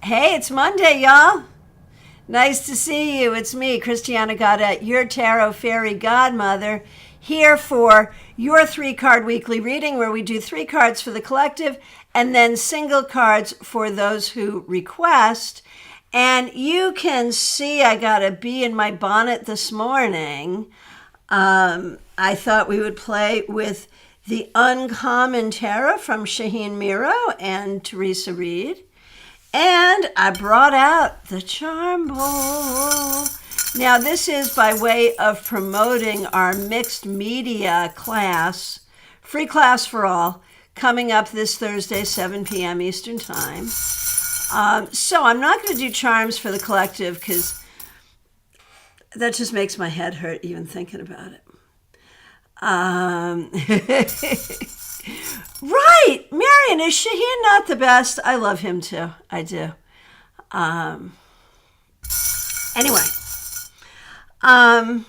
Hey, it's Monday, y'all. Nice to see you. It's me, Christiana Gaudet, your tarot fairy godmother, here for your 3-card weekly reading where we do 3 cards for the collective and then single cards for those who request. And you can see I got a bee in my bonnet this morning. I thought we would play with the Uncommon Tarot from Shaheen Miro and Teresa Reed. And I brought out the Charm Bowl. Now, this is by way of promoting our mixed media class, free class for all, coming up this Thursday, 7 p.m. Eastern Time. So I'm not going to do charms for the collective because that just makes my head hurt even thinking about it. Right, Marion, is Shaheen not the best? I love him too. I do. Anyway, I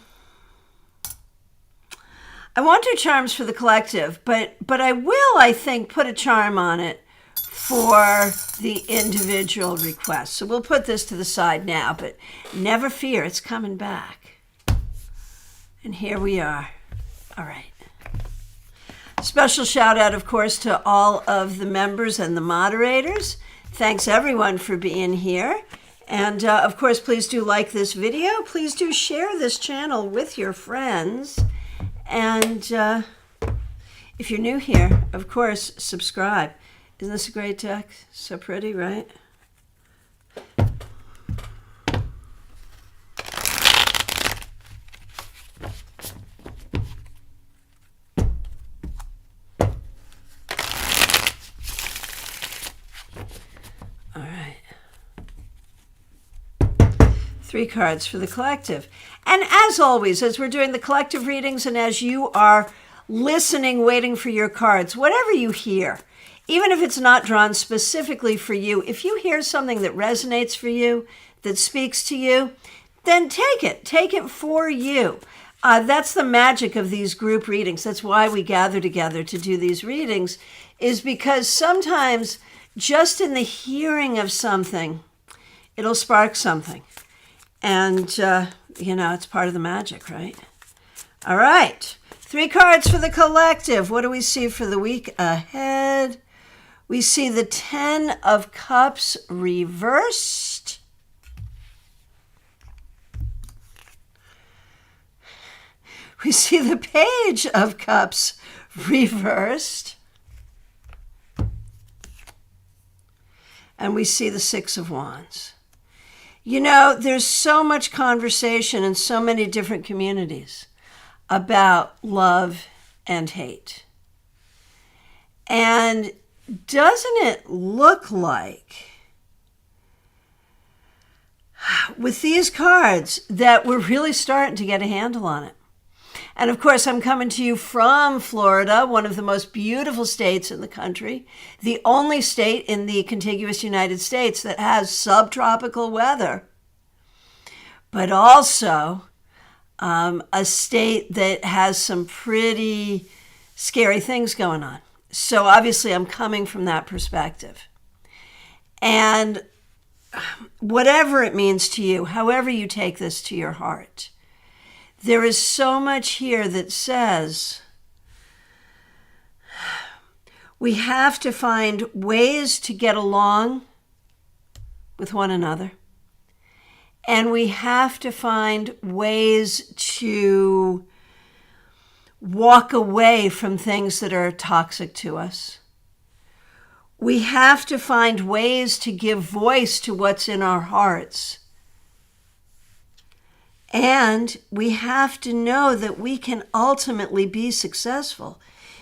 won't do charms for the collective, but I will, I think, put a charm on it for the individual request. So we'll put this to the side now, but never fear, it's coming back. And here we are. All right. Special shout out, of course, to all of the members and the moderators. Thanks everyone for being here. And of course, please do like this video. Please do share this channel with your friends. And if you're new here, of course, subscribe. Isn't this a great deck? So pretty, right? All right. 3 cards for the collective. And as always, as we're doing the collective readings and as you are listening, waiting for your cards, whatever you hear, even if it's not drawn specifically for you, if you hear something that resonates for you, that speaks to you, then take it. Take it for you. That's the magic of these group readings. That's why we gather together to do these readings, is because sometimes just in the hearing of something, it'll spark something. And, it's part of the magic, right? All right. 3 cards for the collective. What do we see for the week ahead? We see the 10 of Cups reversed. We see the Page of Cups reversed. And we see the 6 of Wands. You know, there's so much conversation in so many different communities about love and hate. And doesn't it look like, with these cards, that we're really starting to get a handle on it? And of course, I'm coming to you from Florida, one of the most beautiful states in the country, the only state in the contiguous United States that has subtropical weather, but also a state that has some pretty scary things going on. So obviously, I'm coming from that perspective. And whatever it means to you, however you take this to your heart, there is so much here that says we have to find ways to get along with one another. And we have to find ways to walk away from things that are toxic to us. We have to find ways to give voice to what's in our hearts. And we have to know that we can ultimately be successful.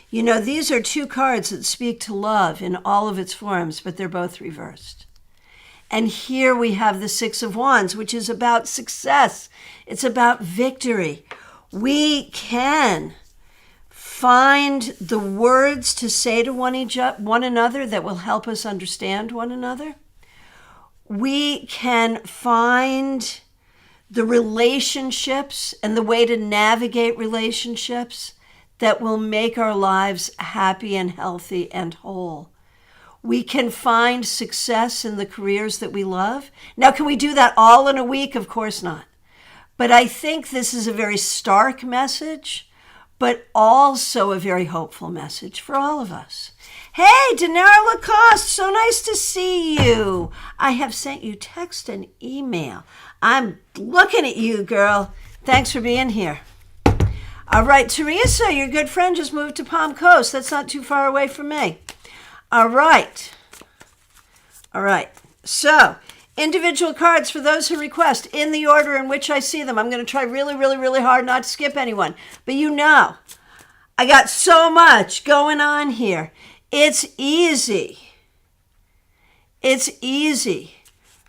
You know, these are 2 cards that speak to love in all of its forms, but they're both reversed. And here we have the 6 of Wands, which is about success. It's about victory. We can find the words to say to one another that will help us understand one another. We can find the relationships and the way to navigate relationships that will make our lives happy and healthy and whole. we can find success in the careers that we love. Now, can we do that all in a week? Of course not. But I think this is a very stark message, but also a very hopeful message for all of us. Hey, Dinara Lacoste, so nice to see you. I have sent you text and email. I'm looking at you, girl. Thanks for being here. All right, Teresa, your good friend just moved to Palm Coast. That's not too far away from me. All right. So, individual cards for those who request in the order in which I see them. I'm going to try really, really, really hard not to skip anyone. But I got so much going on here. It's easy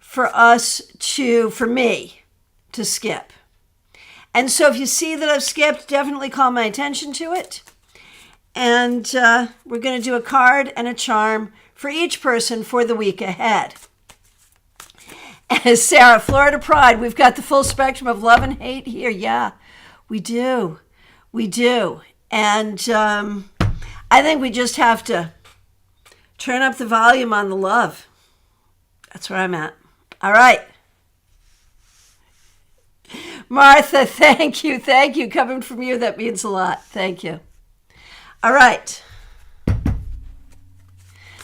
for me to skip. And so if you see that I've skipped, definitely call my attention to it. And we're going to do a card and a charm for each person for the week ahead. As Sarah, Florida Pride, we've got the full spectrum of love and hate here. Yeah, we do. And I think we just have to turn up the volume on the love. That's where I'm at. All right. Martha, thank you. Coming from you, that means a lot. Thank you. All right.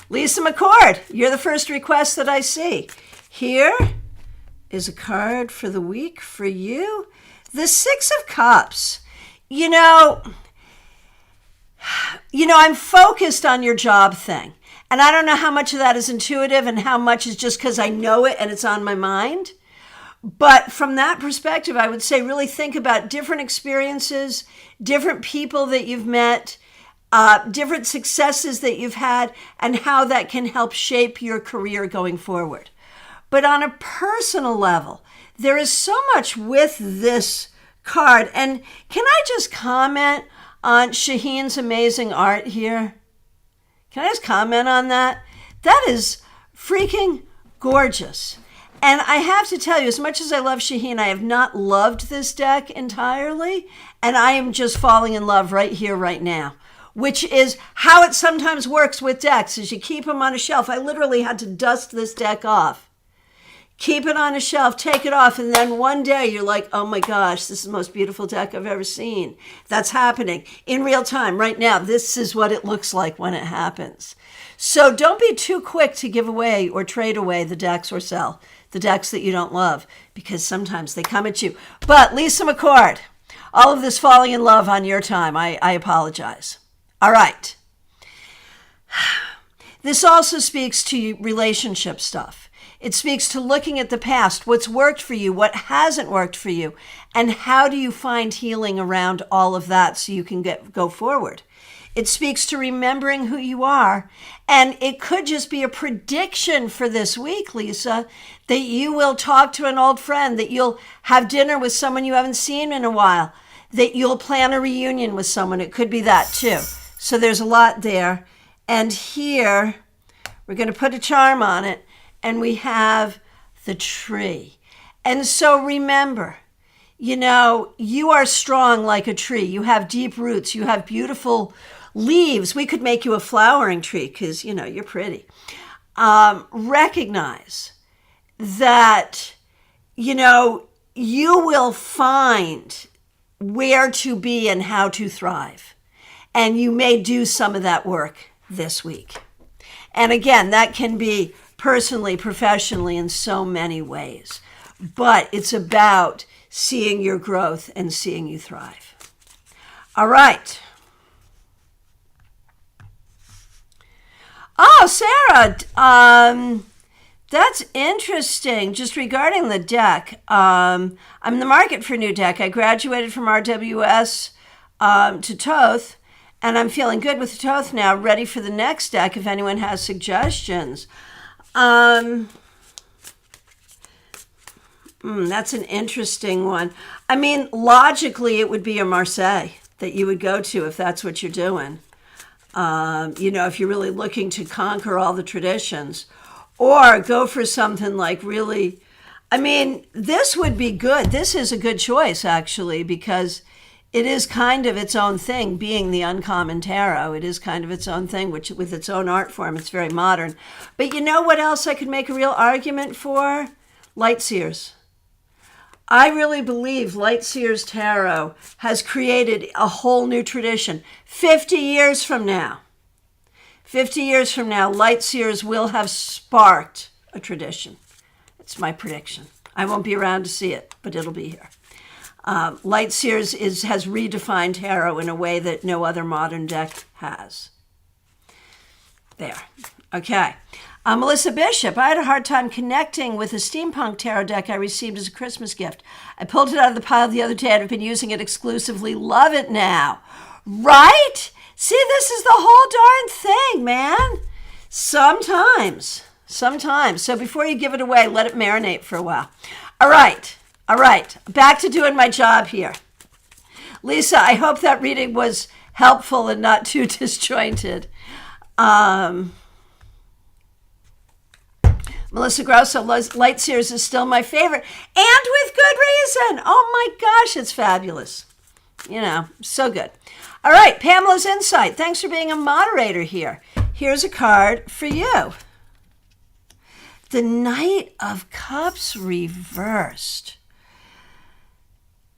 Lisa McCord, you're the first request that I see. Here is a card for the week for you. The Six of Cups. I'm focused on your job thing. And I don't know how much of that is intuitive and how much is just because I know it and it's on my mind. But from that perspective, I would say really think about different experiences, different people that you've met, different successes that you've had, and how that can help shape your career going forward. But on a personal level, there is so much with this card. And can I just comment on Shaheen's amazing art here? Can I just comment on that? That is freaking gorgeous. And I have to tell you, as much as I love Shaheen, I have not loved this deck entirely. And I am just falling in love right here, right now, which is how it sometimes works with decks, is you keep them on a shelf. I literally had to dust this deck off. Keep it on a shelf, take it off, and then one day you're like, oh my gosh, this is the most beautiful deck I've ever seen. That's happening in real time right now. This is what it looks like when it happens. So don't be too quick to give away or trade away the decks or sell the decks that you don't love, because sometimes they come at you. But Lisa McCord, all of this falling in love on your time, I apologize. All right. This also speaks to relationship stuff. It speaks to looking at the past, what's worked for you, what hasn't worked for you, and how do you find healing around all of that so you can go forward. It speaks to remembering who you are, and it could just be a prediction for this week, Lisa, that you will talk to an old friend, that you'll have dinner with someone you haven't seen in a while, that you'll plan a reunion with someone. It could be that too. So there's a lot there. And here, we're going to put a charm on it. And we have the tree. And so remember, you are strong like a tree. You have deep roots. You have beautiful leaves. We could make you a flowering tree because, you're pretty. Recognize that, you will find where to be and how to thrive. And you may do some of that work this week. And again, that can be personally, professionally, in so many ways. But it's about seeing your growth and seeing you thrive. All right. Oh, Sarah, that's interesting. Just regarding the deck, I'm in the market for a new deck. I graduated from RWS to Toth, and I'm feeling good with Toth now, ready for the next deck if anyone has suggestions. That's an interesting one. I mean, logically, it would be a Marseille that you would go to if that's what you're doing. If you're really looking to conquer all the traditions, or go for something like really, this would be good. This is a good choice, actually, because it is kind of its own thing, being the uncommon tarot. It is kind of its own thing, which with its own art form, it's very modern. But you know what else I could make a real argument for? Lightseers. I really believe Lightseers Tarot has created a whole new tradition. 50 years from now, Lightseers will have sparked a tradition. It's my prediction. I won't be around to see it, but it'll be here. Lightseers has redefined tarot in a way that no other modern deck has. There. Okay. Melissa Bishop, I had a hard time connecting with a steampunk tarot deck I received as a Christmas gift. I pulled it out of the pile the other day and have been using it exclusively. Love it now. Right? See, this is the whole darn thing, man. Sometimes. So before you give it away, let it marinate for a while. All right. Back to doing my job here. Lisa, I hope that reading was helpful and not too disjointed. Melissa Grosso, Lightseers is still my favorite, and with good reason. Oh my gosh, it's fabulous. So good. All right, Pamela's Insight. Thanks for being a moderator here. Here's a card for you. The Knight of Cups reversed.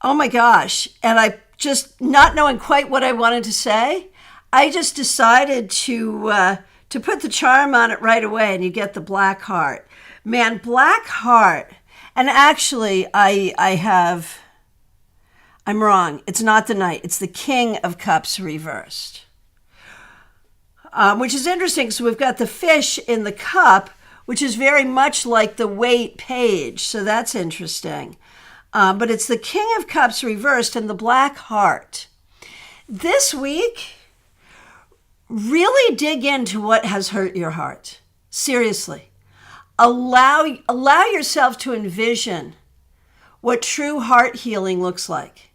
Oh my gosh. And I just, not knowing quite what I wanted to say, I just decided to put the charm on it right away, and you get the Black Heart. Man, Black Heart. And actually, I'm wrong. It's not the Knight. It's the King of Cups reversed. Which is interesting, because we've got the fish in the cup, which is very much like the Weight page. So that's interesting. But it's the King of Cups reversed and the Black Heart. This week, really dig into what has hurt your heart. Seriously. Allow yourself to envision what true heart healing looks like.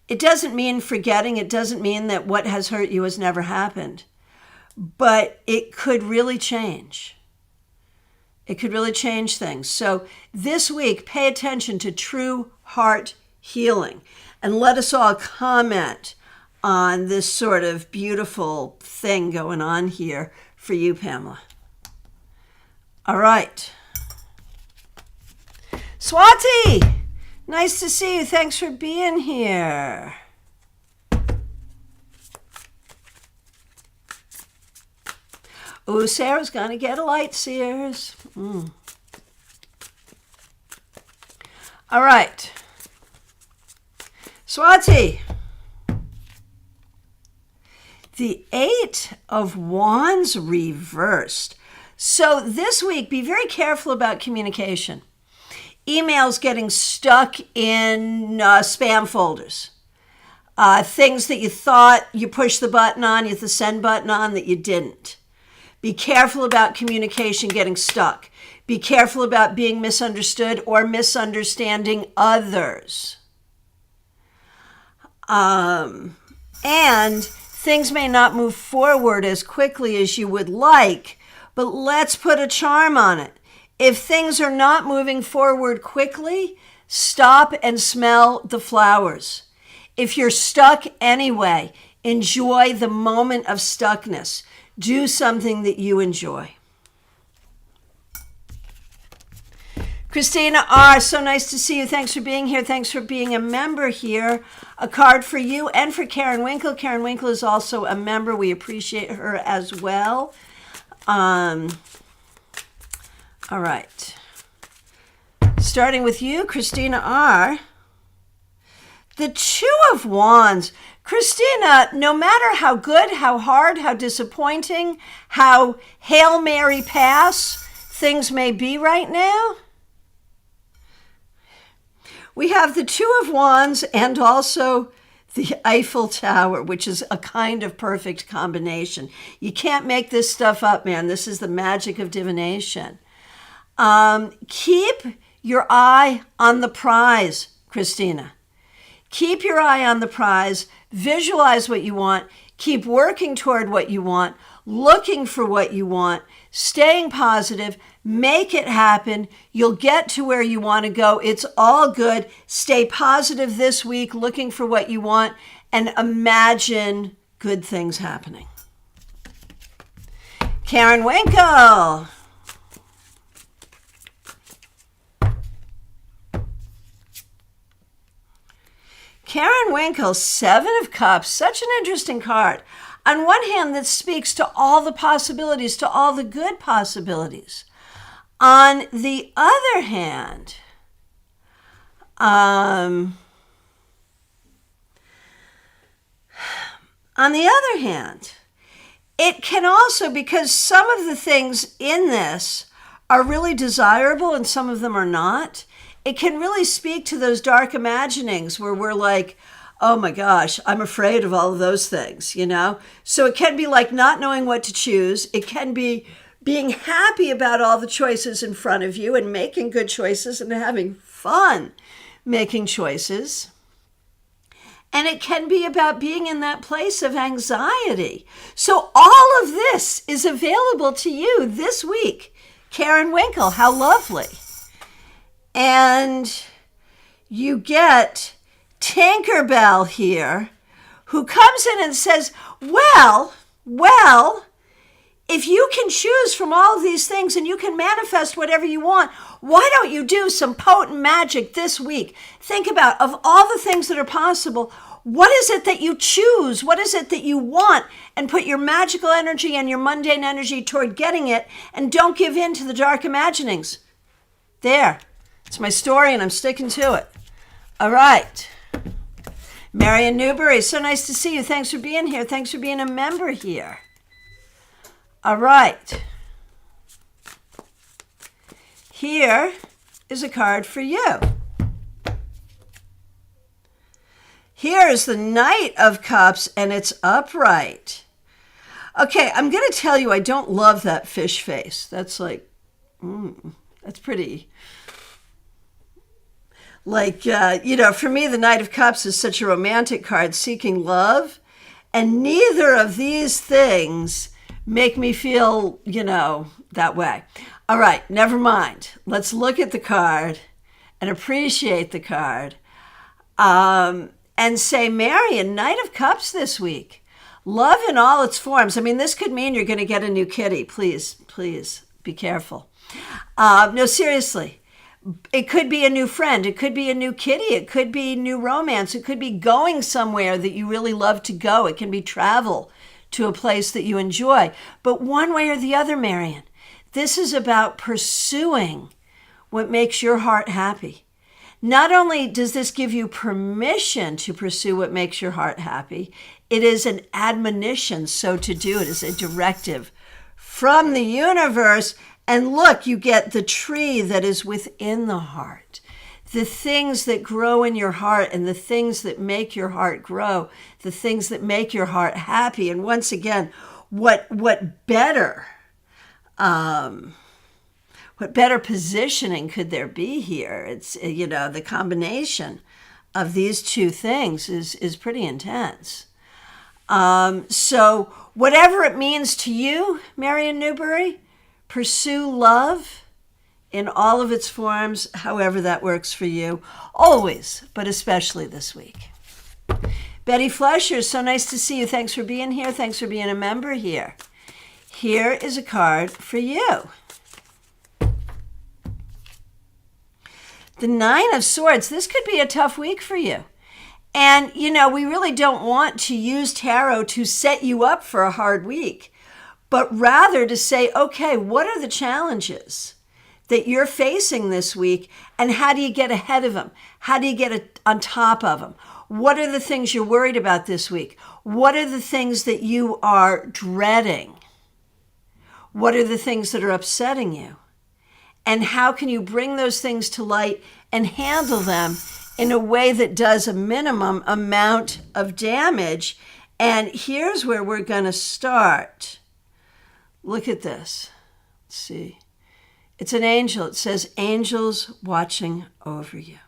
It doesn't mean forgetting. It doesn't mean that what has hurt you has never happened. But it could really change. It could really change things. So this week, pay attention to true heart healing. And let us all comment on this sort of beautiful thing going on here for you, Pamela. All right. Swati, nice to see you. Thanks for being here. Oh, Sarah's going to get a Lightseers. All right. Swati. The Eight of Wands reversed. So this week, be very careful about communication. Emails getting stuck in spam folders. Things that you thought you pushed the button on, you hit the send button on, that you didn't. Be careful about communication getting stuck. Be careful about being misunderstood or misunderstanding others. And things may not move forward as quickly as you would like, but let's put a charm on it. If things are not moving forward quickly, stop and smell the flowers. If you're stuck anyway, enjoy the moment of stuckness. Do something that you enjoy. Christina R., so nice to see you. Thanks for being here. Thanks for being a member here. A card for you and for Karen Winkle. Karen Winkle is also a member. We appreciate her as well. All right. Starting with you, Christina R. The Two of Wands. Christina, no matter how good, how hard, how disappointing, how Hail Mary pass things may be right now, we have the Two of Wands and also the Eiffel Tower, which is a kind of perfect combination. You can't make this stuff up, man. This is the magic of divination. Keep your eye on the prize, Christina. Keep your eye on the prize. Visualize what you want. Keep working toward what you want. Looking for what you want. Staying positive. Make it happen. You'll get to where you want to go. It's all good. Stay positive this week, looking for what you want, and imagine good things happening. Karen Winkle. Karen Winkle, 7 of Cups, such an interesting card. On one hand, that speaks to all the possibilities, to all the good possibilities. On the other hand, it can also, because some of the things in this are really desirable and some of them are not, it can really speak to those dark imaginings where we're like, oh my gosh, I'm afraid of all of those things, you know? So it can be like not knowing what to choose. It can be being happy about all the choices in front of you and making good choices and having fun making choices. And it can be about being in that place of anxiety. So all of this is available to you this week. Karen Winkle, how lovely. And you get Tinkerbell here, who comes in and says, well, if you can choose from all of these things and you can manifest whatever you want, why don't you do some potent magic this week? Think about, of all the things that are possible, what is it that you choose? What is it that you want? And put your magical energy and your mundane energy toward getting it, and don't give in to the dark imaginings. There. It's my story and I'm sticking to it. All right. Marion Newberry, so nice to see you. Thanks for being here. Thanks for being a member here. All right. Here is a card for you. Here is the Knight of Cups, and it's upright. Okay, I'm going to tell you, I don't love that fish face. That's like, that's pretty... Like, for me, the Knight of Cups is such a romantic card, seeking love. And neither of these things make me feel, that way. All right, never mind. Let's look at the card and appreciate the card. And say, Marion, Knight of Cups this week. Love in all its forms. I mean, this could mean you're going to get a new kitty. Please be careful. No, seriously. It could be a new friend. It could be a new kitty. It could be new romance. It could be going somewhere that you really love to go. It can be travel to a place that you enjoy. But one way or the other, Marion, this is about pursuing what makes your heart happy. Not only does this give you permission to pursue what makes your heart happy, it is an admonition so to do. It is a directive from the universe. And look, you get the tree that is within the heart. The things that grow in your heart and the things that make your heart grow, the things that make your heart happy. And once again, what better positioning could there be here? It's, the combination of these two things is pretty intense. So whatever it means to you, Marion Newberry, pursue love in all of its forms, however that works for you, always, but especially this week. Betty Flesher, so nice to see you. Thanks for being here. Thanks for being a member here. Here is a card for you. The Nine of Swords. This could be a tough week for you. And, we really don't want to use tarot to set you up for a hard week, but rather to say, okay, what are the challenges that you're facing this week, and how do you get ahead of them? How do you get on top of them? What are the things you're worried about this week? What are the things that you are dreading? What are the things that are upsetting you? And how can you bring those things to light and handle them in a way that does a minimum amount of damage? And here's where we're going to start. Look at this. Let's see. It's an angel. It says, angels watching over you.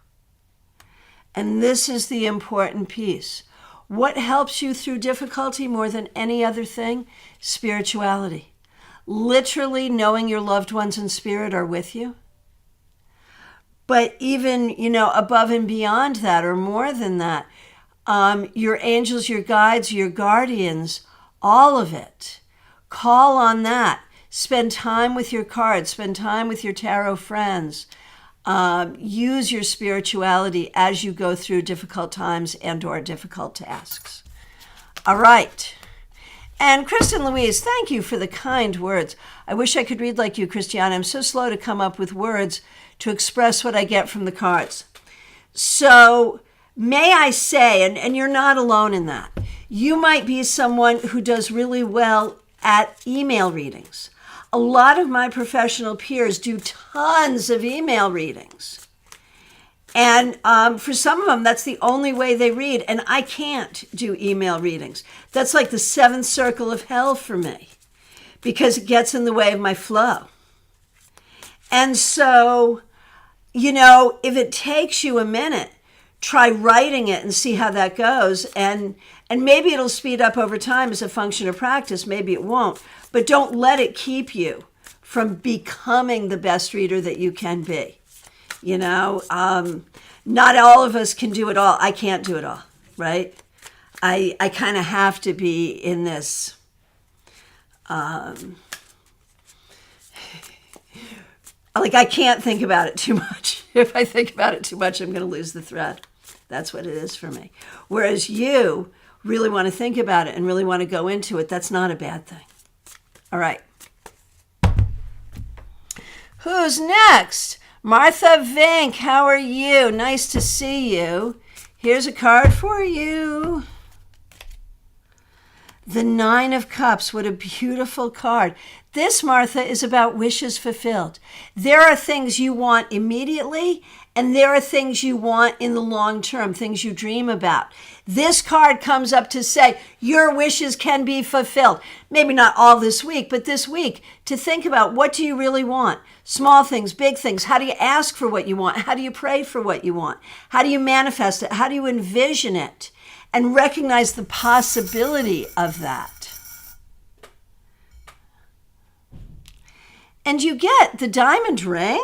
And this is the important piece. What helps you through difficulty more than any other thing? Spirituality. literally knowing your loved ones in spirit are with you. But even, above and beyond that, or more than that, your angels, your guides, your guardians, all of it. Call on that. Spend time with your cards. Spend time with your tarot friends. Use your spirituality as you go through difficult times and or difficult tasks. All right. And Kristen Louise, thank you for the kind words. I wish I could read like you, Christiana. I'm so slow to come up with words to express what I get from the cards. So may I say, and you're not alone in that, you might be someone who does really well at email readings. A lot of my professional peers do tons of email readings. And for some of them, that's the only way they read. And I can't do email readings. That's like the seventh circle of hell for me because it gets in the way of my flow. And so, if it takes you a minute, try writing it and see how that goes. And maybe it'll speed up over time as a function of practice. Maybe it won't. But don't let it keep you from becoming the best reader that you can be. Not all of us can do it all. I can't do it all, right? I kind of have to be in this I can't think about it too much. If I think about it too much, I'm going to lose the thread. That's what it is for me. Whereas you really want to think about it and really want to go into it. That's not a bad thing. All right. Who's next? Martha Vink, how are you? Nice to see you. Here's a card for you. The Nine of Cups, what a beautiful card. This, Martha, is about wishes fulfilled. There are things you want immediately, and there are things you want in the long term, things you dream about. This card comes up to say your wishes can be fulfilled. Maybe not all this week, but this week, to think about what do you really want? Small things, big things. How do you ask for what you want? How do you pray for what you want? How do you manifest it? How do you envision it? And recognize the possibility of that. And you get the diamond ring.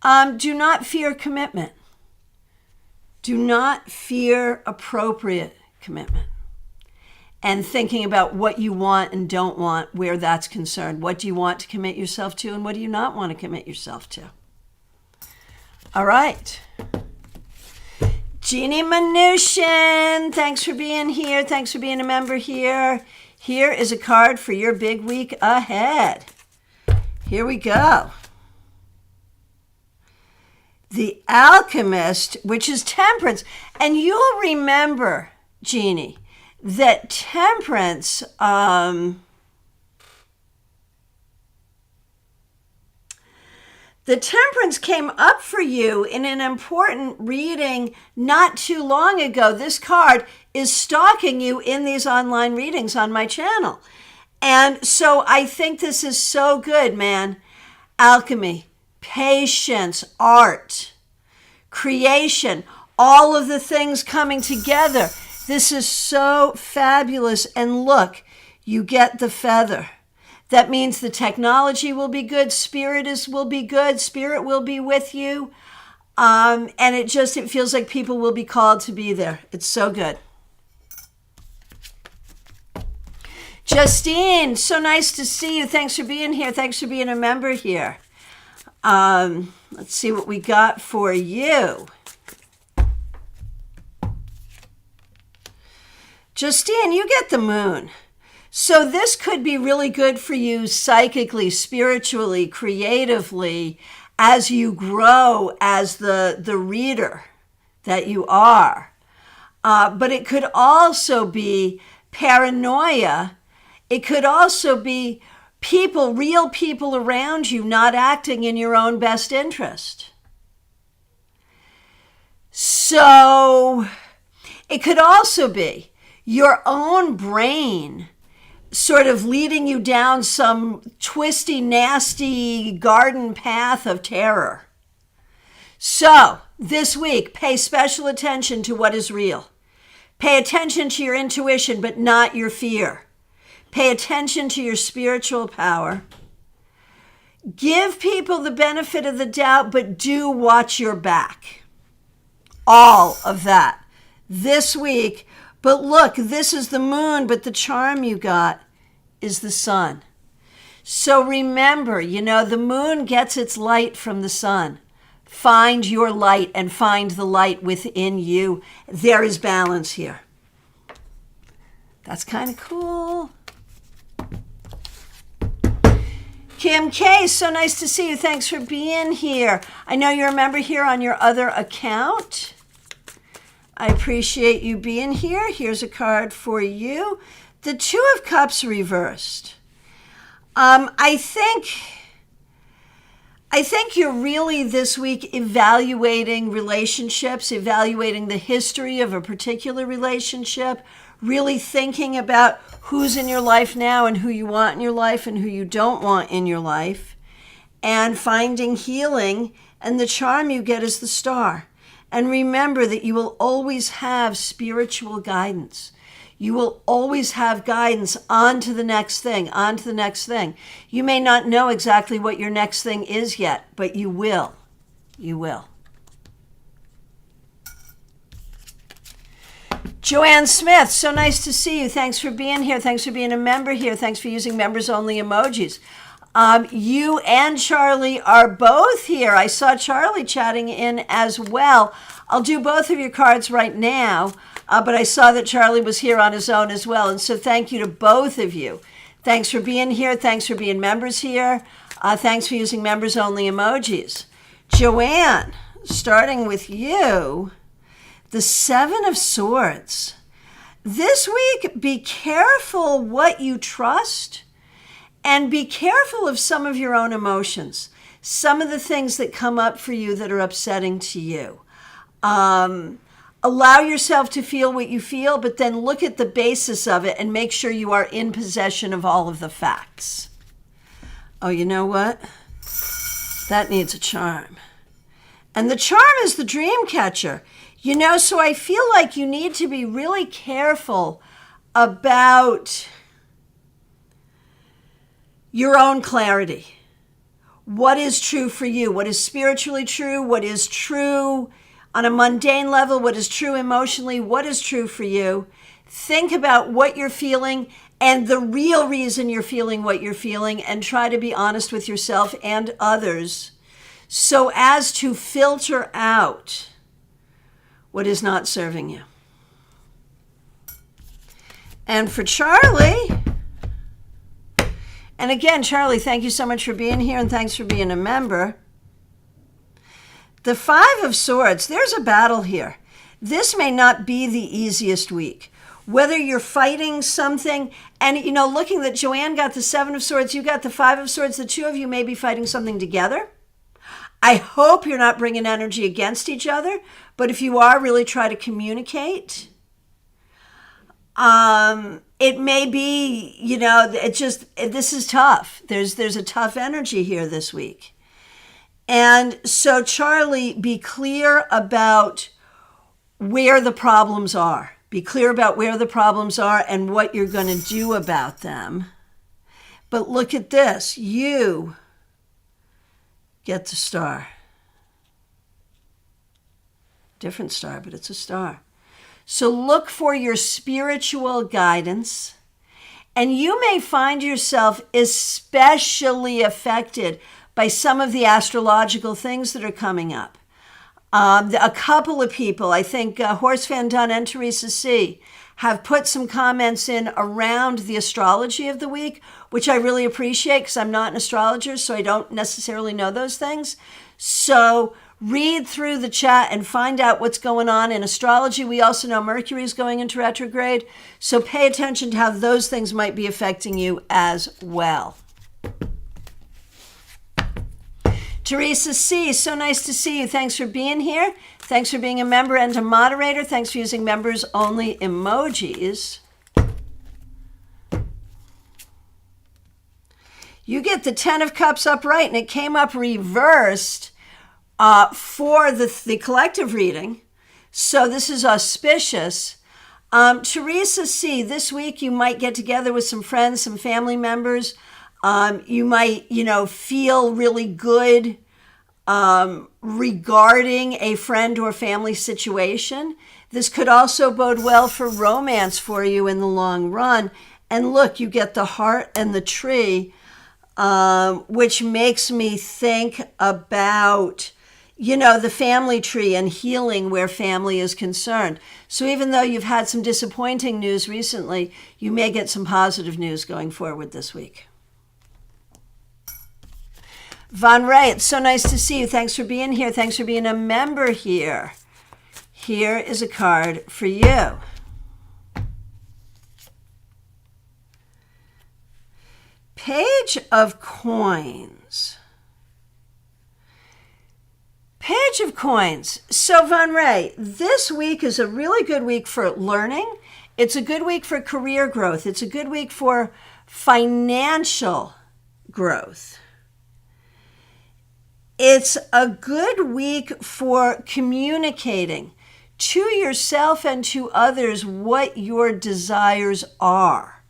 Do not fear commitment. Do not fear appropriate commitment. And thinking about what you want and don't want where that's concerned. What do you want to commit yourself to and what do you not want to commit yourself to? All right. Jeannie Mnuchin, thanks for being here. Thanks for being a member here. Here is a card for your big week ahead. Here we go. The Alchemist, which is temperance. And you'll remember, Jeannie, that temperance, the temperance came up for you in an important reading not too long ago. This card is stalking you in these online readings on my channel. And so I think this is so good, man. Alchemy, patience, art, creation, all of the things coming together. This is so fabulous. And look, you get the feather. That means the technology will be good, will be good, spirit will be with you. And it feels like people will be called to be there. It's so good. Justine, so nice to see you. Thanks for being here. Thanks for being a member here. Let's see what we got for you. Justine, you get the moon. So this could be really good for you psychically, spiritually, creatively, as you grow as the reader that you are. But it could also be paranoia. It could also be people, real people around you not acting in your own best interest. So it could also be your own brain sort of leading you down some twisty, nasty garden path of terror. So this week, pay special attention to what is real. Pay attention to your intuition, but not your fear. Pay attention to your spiritual power. Give people the benefit of the doubt, but do watch your back. All of that this week. But look, this is the moon, but the charm you got is the sun. So remember, the moon gets its light from the sun. Find your light and find the light within you. There is balance here. That's kind of cool. Kim K, so nice to see you. Thanks for being here. I know you're a member here on your other account. I appreciate you being here. Here's a card for you. The Two of Cups reversed. I think you're really this week evaluating relationships, evaluating the history of a particular relationship, really thinking about who's in your life now and who you want in your life and who you don't want in your life, and finding healing, and the charm you get is the star. And remember that you will always have spiritual guidance. You will always have guidance on to the next thing, on to the next thing. You may not know exactly what your next thing is yet, but you will. You will. Joanne Smith, so nice to see you. Thanks for being here. Thanks for being a member here. Thanks for using members-only emojis. You and Charlie are both here. I saw Charlie chatting in as well. I'll do both of your cards right now, but I saw that Charlie was here on his own as well. And so thank you to both of you. Thanks for being here. Thanks for being members here. Thanks for using members-only emojis. Joanne, starting with you, the Seven of Swords. This week, be careful what you trust. And be careful of some of your own emotions, some of the things that come up for you that are upsetting to you. Allow yourself to feel what you feel, but then look at the basis of it and make sure you are in possession of all of the facts. Oh, you know what? That needs a charm. And the charm is the dream catcher. So I feel like you need to be really careful about your own clarity. What is true for you? What is spiritually true? What is true on a mundane level? What is true emotionally? What is true for you? Think about what you're feeling and the real reason you're feeling what you're feeling, and try to be honest with yourself and others so as to filter out what is not serving you. And for Charlie, and again, Charlie, thank you so much for being here, and thanks for being a member. The Five of Swords, there's a battle here. This may not be the easiest week. Whether you're fighting something, and looking that Joanne got the Seven of Swords, you got the Five of Swords, the two of you may be fighting something together. I hope you're not bringing energy against each other, but if you are, really try to communicate. It may be, this is tough. There's a tough energy here this week. And so, Charlie, be clear about where the problems are. Be clear about where the problems are and what you're going to do about them. But look at this. You get the star. Different star, but it's a star. So look for your spiritual guidance, and you may find yourself especially affected by some of the astrological things that are coming up. A couple of people, I think Horst Van Dun and Teresa C., have put some comments in around the astrology of the week, which I really appreciate because I'm not an astrologer, so I don't necessarily know those things. So read through the chat and find out what's going on in astrology. We also know Mercury is going into retrograde, so pay attention to how those things might be affecting you as well. Teresa C., so nice to see you. Thanks for being here. Thanks for being a member and a moderator. Thanks for using members-only emojis. You get the Ten of Cups upright, and it came up reversed for the collective reading. So this is auspicious. Teresa C., this week you might get together with some friends, some family members. You might, feel really good regarding a friend or family situation. This could also bode well for romance for you in the long run. And look, you get the heart and the tree, which makes me think about, the family tree and healing where family is concerned. So even though you've had some disappointing news recently, you may get some positive news going forward this week. Von Ray, it's so nice to see you. Thanks for being here. Thanks for being a member here. Here is a card for you. Page of Coins. Page of Coins. So, Von Ray, this week is a really good week for learning. It's a good week for career growth. It's a good week for financial growth. It's a good week for communicating to yourself and to others what your desires are.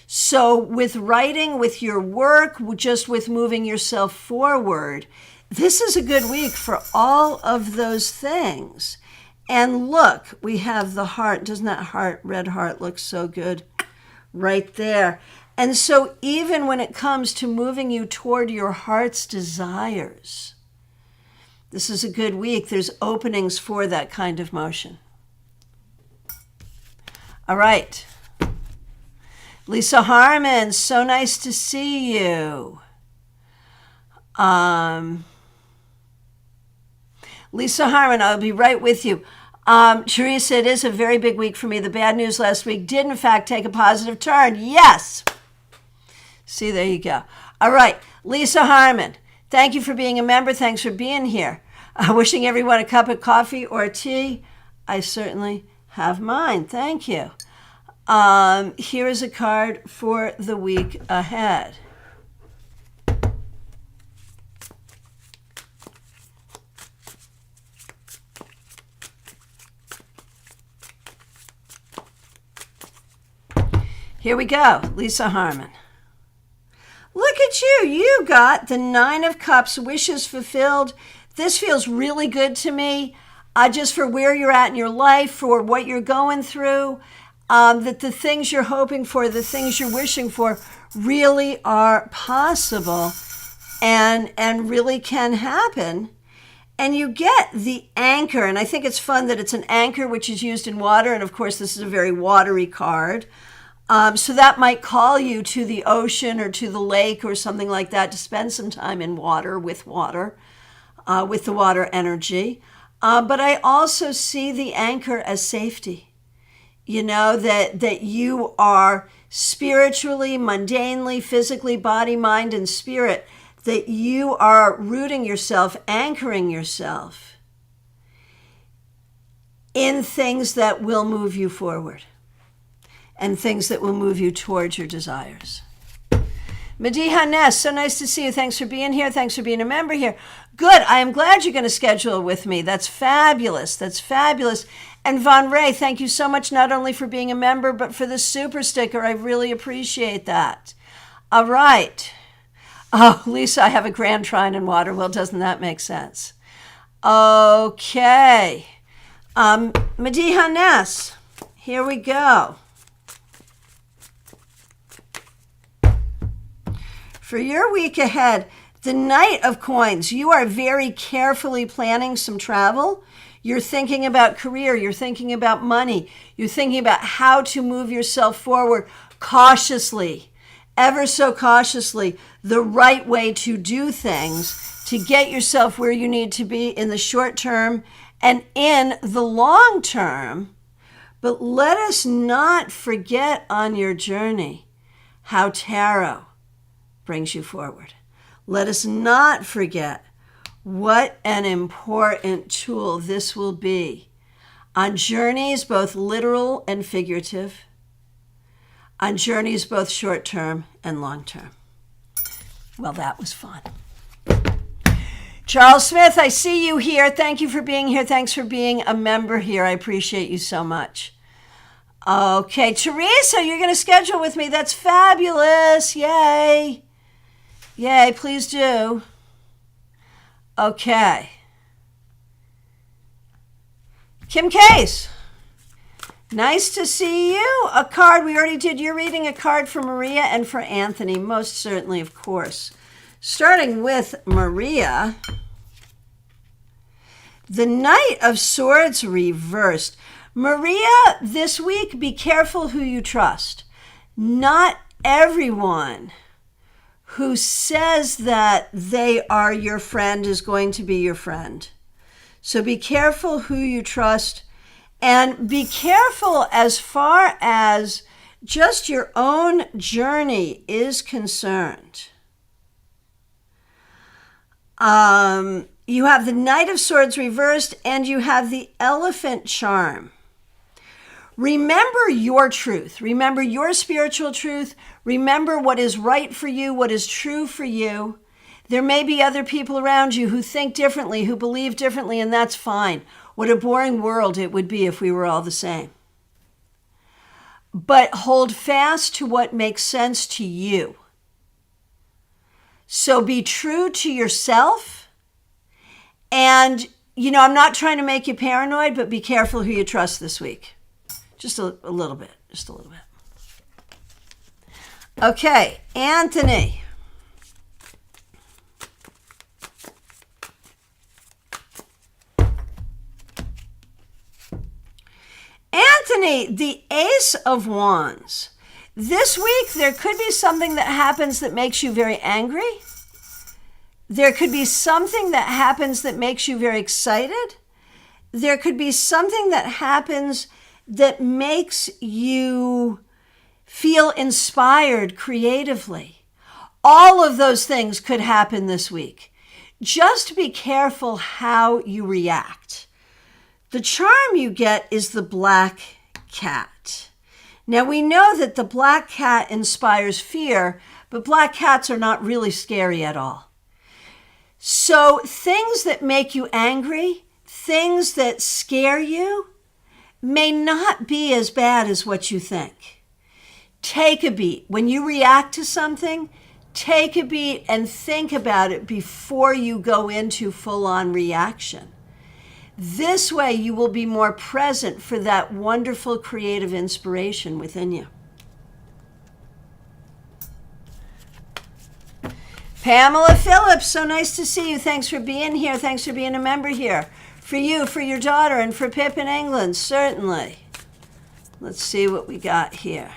So with writing, with your work, just with moving yourself forward, this is a good week for all of those things. And look, we have the heart. Doesn't that red heart look so good right there? And so even when it comes to moving you toward your heart's desires, this is a good week. There's openings for that kind of motion. All right. Lisa Harmon, so nice to see you. Lisa Harmon, I'll be right with you. Teresa, it is a very big week for me. The bad news last week did, in fact, take a positive turn. Yes. See, there you go. All right. Lisa Harmon, thank you for being a member. Thanks for being here. Wishing everyone a cup of coffee or tea. I certainly have mine. Thank you. Here is a card for the week ahead. Here we go, Lisa Harmon. Look at you. You got the 9 of Cups, wishes fulfilled. This feels really good to me, just for where you're at in your life, for what you're going through, that the things you're hoping for, the things you're wishing for really are possible and really can happen. And you get the anchor, and I think it's fun that it's an anchor which is used in water, and of course this is a very watery card. So that might call you to the ocean or to the lake or something like that to spend some time in water, with the water energy. But I also see the anchor as safety. That you are spiritually, mundanely, physically, body, mind, and spirit, that you are rooting yourself, anchoring yourself in things that will move you forward and things that will move you towards your desires. Mediha Ness, so nice to see you. Thanks for being here. Thanks for being a member here. Good. I am glad you're going to schedule with me. That's fabulous. That's fabulous. And Von Ray, thank you so much, not only for being a member, but for the super sticker. I really appreciate that. All right. Oh, Lisa, I have a grand trine in water. Well, doesn't that make sense? Okay. Mediha Ness, here we go. For your week ahead, the Knight of Coins, you are very carefully planning some travel. You're thinking about career. You're thinking about money. You're thinking about how to move yourself forward cautiously, ever so cautiously, the right way to do things to get yourself where you need to be in the short term and in the long term. But let us not forget on your journey how tarot brings you forward. Let us not forget what an important tool this will be on journeys both literal and figurative, on journeys both short-term and long-term. Well, that was fun. Charles Smith, I see you here. Thank you for being here. Thanks for being a member here. I appreciate you so much. Okay, Teresa, you're going to schedule with me. That's fabulous. Yay. Yay, please do. Okay. Kim Case, nice to see you. A card, we already did. You're reading a card for Maria and for Anthony, most certainly, of course. Starting with Maria, the Knight of Swords reversed. Maria, this week, be careful who you trust. Not everyone who says that they are your friend is going to be your friend. So be careful who you trust, and be careful as far as just your own journey is concerned. You have the Knight of Swords reversed, and you have the Elephant charm. Remember your truth. Remember your spiritual truth. Remember what is right for you, what is true for you. There may be other people around you who think differently, who believe differently, and that's fine. What a boring world it would be if we were all the same. But hold fast to what makes sense to you. So be true to yourself. And, I'm not trying to make you paranoid, but be careful who you trust this week. Just a little bit. Just a little bit. Okay, Anthony. Anthony, the Ace of Wands. This week, there could be something that happens that makes you very angry. There could be something that happens that makes you very excited. There could be something that happens that makes you feel inspired creatively. All of those things could happen this week. Just be careful how you react. The charm you get is the black cat. Now we know that the black cat inspires fear, but black cats are not really scary at all. So things that make you angry, things that scare you, may not be as bad as what you think. Take a beat. When you react to something, take a beat and think about it before you go into full-on reaction. This way you will be more present for that wonderful creative inspiration within you. Pamela Phillips, so nice to see you. Thanks for being here. Thanks for being a member here. For you, for your daughter, and for Pip in England, certainly. Let's see what we got here.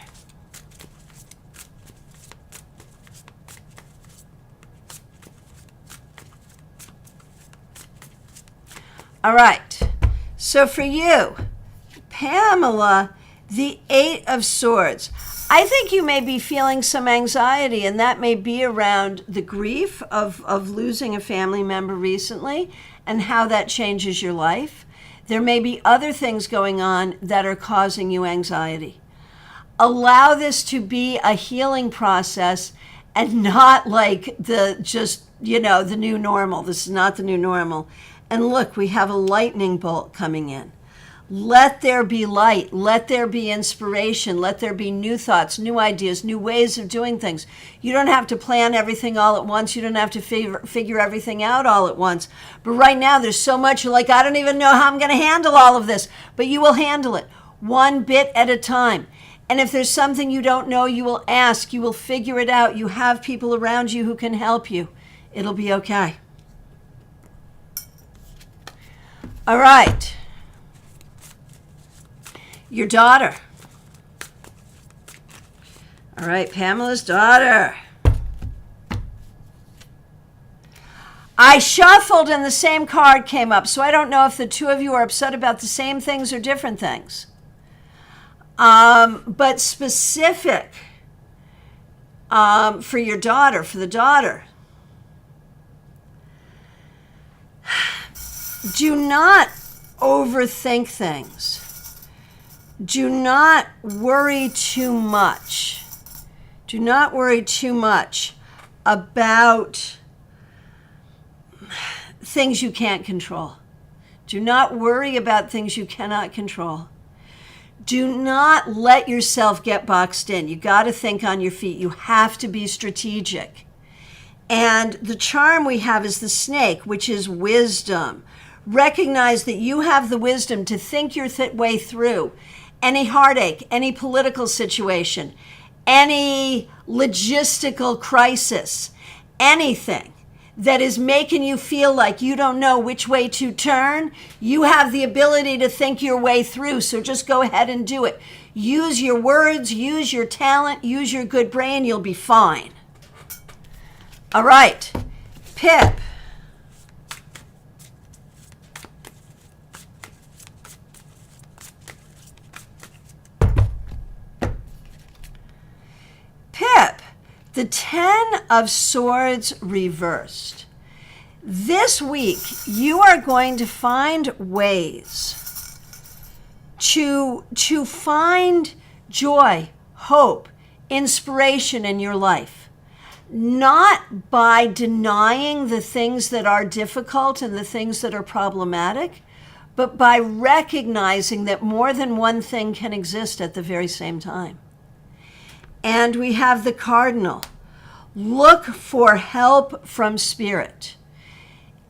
All right. So for you, Pamela, the Eight of Swords. I think you may be feeling some anxiety, and that may be around the grief of losing a family member recently and how that changes your life. There may be other things going on that are causing you anxiety. Allow this to be a healing process and not like the new normal. This is not the new normal. And look, we have a lightning bolt coming in. Let there be light. Let there be inspiration. Let there be new thoughts, new ideas, new ways of doing things. You don't have to plan everything all at once. You don't have to figure everything out all at once. But right now, there's so much. You're like, I don't even know how I'm going to handle all of this. But you will handle it one bit at a time. And if there's something you don't know, you will ask. You will figure it out. You have people around you who can help you. It'll be okay. All right. Your daughter. All right, Pamela's daughter. I shuffled and the same card came up, so I don't know if the two of you are upset about the same things or different things. But specific for your daughter, for the daughter. Do not overthink things. Do not worry too much. Do not worry too much about things you can't control. Do not worry about things you cannot control. Do not let yourself get boxed in. You got to think on your feet. You have to be strategic. And the charm we have is the snake, which is wisdom. Recognize that you have the wisdom to think your way through any heartache, any political situation, any logistical crisis, anything that is making you feel like you don't know which way to turn. You have the ability to think your way through, so just go ahead and do it. Use your words, use your talent, use your good brain, you'll be fine. All right, Pip. Pip, the 10 of Swords reversed. This week, you are going to find ways to find joy, hope, inspiration in your life. Not by denying the things that are difficult and the things that are problematic, but by recognizing that more than one thing can exist at the very same time. And we have the cardinal. Look for help from spirit.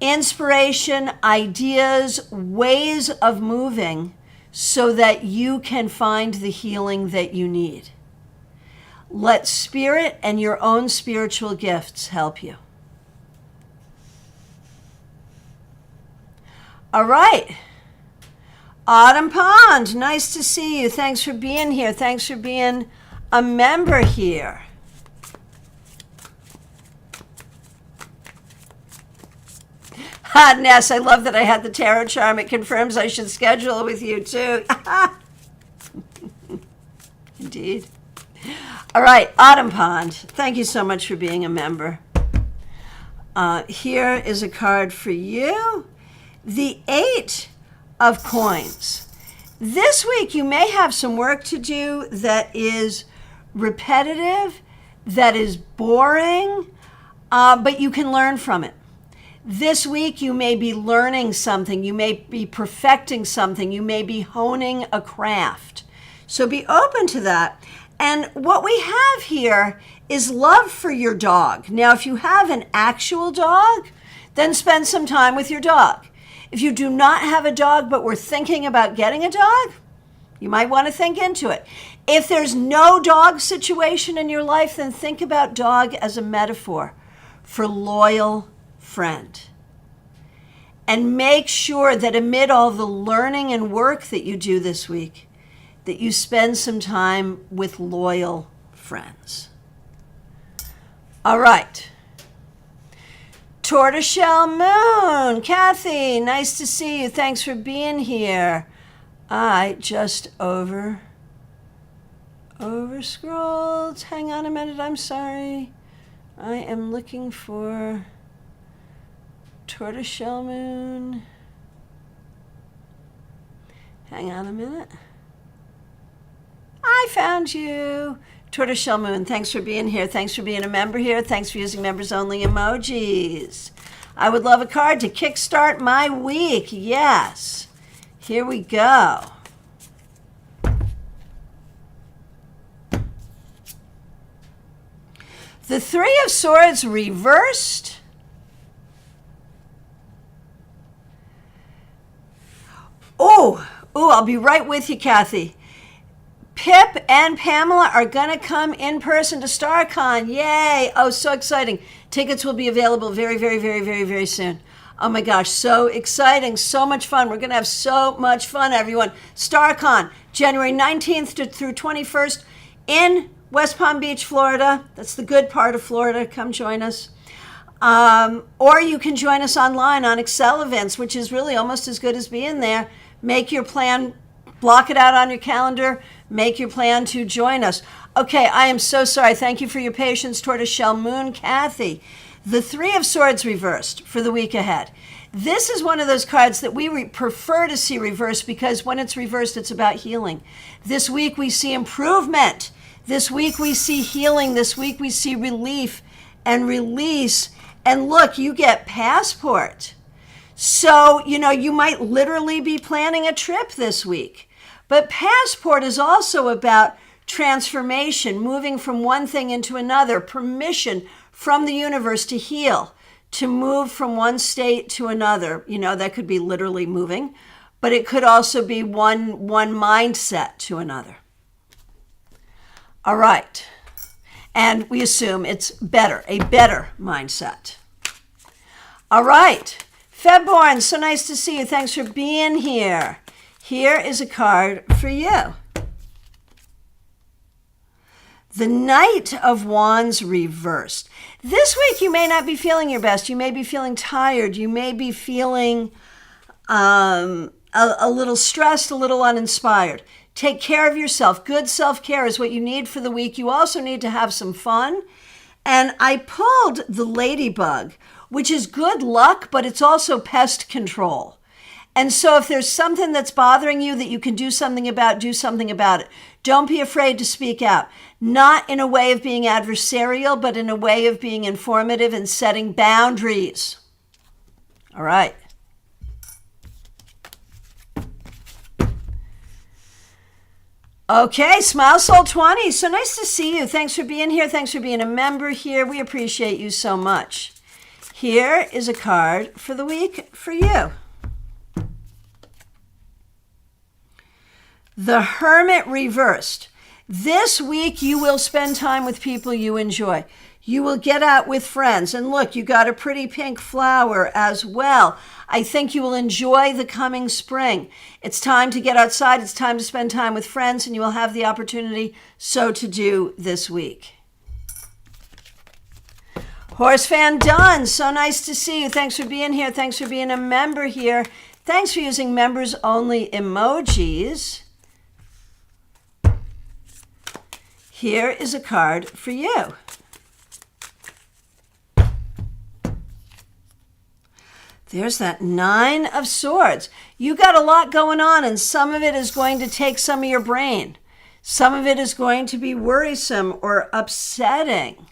Inspiration, ideas, ways of moving so that you can find the healing that you need. Let spirit and your own spiritual gifts help you. All right. Autumn Pond, nice to see you. Thanks for being here. Thanks for being a member here. Ness, I love that I had the tarot charm. It confirms I should schedule with you too. Indeed. All right, Autumn Pond, thank you so much for being a member. Here is a card for you. The 8 of Coins. This week you may have some work to do that is repetitive, that is boring, but you can learn from it. This week you may be learning something, you may be perfecting something, you may be honing a craft. So be open to that. And what we have here is love for your dog. Now, if you have an actual dog, then spend some time with your dog. If you do not have a dog, but we're thinking about getting a dog, you might want to think into it. If there's no dog situation in your life, then think about dog as a metaphor for loyal friend. And make sure that amid all the learning and work that you do this week, that you spend some time with loyal friends. All right. Tortoiseshell Moon. Kathy, nice to see you. Thanks for being here. I just over-scrolled. Hang on a minute, I'm sorry. I am looking for Tortoiseshell Moon. Hang on a minute. I found you. Tortoiseshell Moon, thanks for being here. Thanks for being a member here. Thanks for using members only emojis. I would love a card to kickstart my week. Yes. Here we go. The 3 of Swords reversed. Oh, I'll be right with you, Kathy. Pip and Pamela are going to come in person to StarCon. Yay. Oh, so exciting. Tickets will be available very, very, very, very, very soon. Oh my gosh, so exciting. So much fun. We're going to have so much fun, everyone. StarCon, January 19th through 21st in West Palm Beach, Florida. That's the good part of Florida. Come join us. Or you can join us online on Excel Events, which is really almost as good as being there. Make your plan, block it out on your calendar. Make your plan to join us. Okay, I am so sorry. Thank you for your patience, Tortoiseshell Moon. Kathy, the 3 of Swords reversed for the week ahead. This is one of those cards that we prefer to see reversed because when it's reversed, it's about healing. This week we see improvement. This week we see healing. This week we see relief and release. And look, you get passport. So, you might literally be planning a trip this week. But passport is also about transformation, moving from one thing into another, permission from the universe to heal, to move from one state to another. That could be literally moving, but it could also be one mindset to another. All right. And we assume it's better, a better mindset. All right. Febborn, so nice to see you. Thanks for being here. Here is a card for you. The Knight of Wands reversed. This week you may not be feeling your best. You may be feeling tired. You may be feeling a little stressed, a little uninspired. Take care of yourself. Good self-care is what you need for the week. You also need to have some fun. And I pulled the ladybug, which is good luck, but it's also pest control. And so if there's something that's bothering you that you can do something about, do something about it. Don't be afraid to speak out. Not in a way of being adversarial, but in a way of being informative and setting boundaries. All right. Okay, Smile Soul 20. So nice to see you. Thanks for being here. Thanks for being a member here. We appreciate you so much. Here is a card for the week for you. The Hermit reversed. This week you will spend time with people you enjoy. You will get out with friends. And look, you got a pretty pink flower as well. I think you will enjoy the coming spring. It's time to get outside. It's time to spend time with friends, and you will have the opportunity so to do this week. Horse Fan Dunn, so nice to see you. Thanks for being here. Thanks for being a member here. Thanks for using members only emojis. Here is a card for you. There's that Nine of Swords. You got a lot going on, and some of it is going to take some of your brain. Some of it is going to be worrisome or upsetting.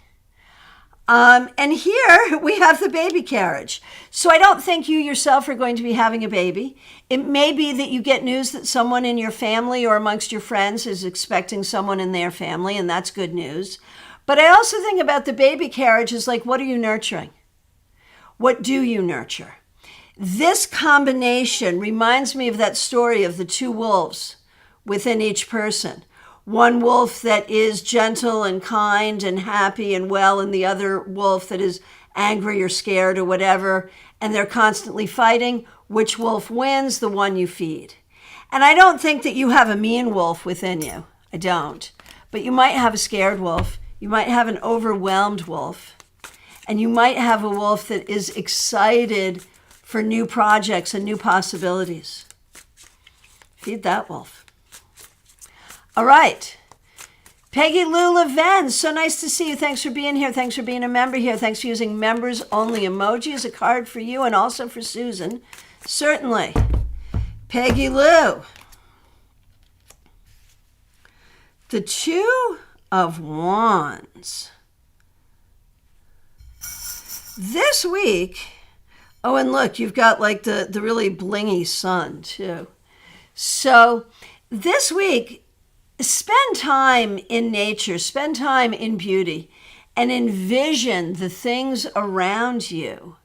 And here we have the baby carriage. So I don't think you yourself are going to be having a baby. It may be that you get news that someone in your family or amongst your friends is expecting someone in their family, and that's good news. But I also think about the baby carriage as like, what are you nurturing? What do you nurture? This combination reminds me of that story of the two wolves within each person. One wolf that is gentle and kind and happy and well, and the other wolf that is angry or scared or whatever, and they're constantly fighting. Which wolf wins? The one you feed. And I don't think that you have a mean wolf within you. I don't. But you might have a scared wolf. You might have an overwhelmed wolf. And you might have a wolf that is excited for new projects and new possibilities. Feed that wolf. All right. Peggy Lou Leven, so nice to see you. Thanks for being here. Thanks for being a member here. Thanks for using members only emoji as a card for you and also for Susan. Certainly. Peggy Lou. The Two of Wands. This week, oh, and look, you've got like the really blingy sun too. So this week, spend time in nature, spend time in beauty, and envision the things around you.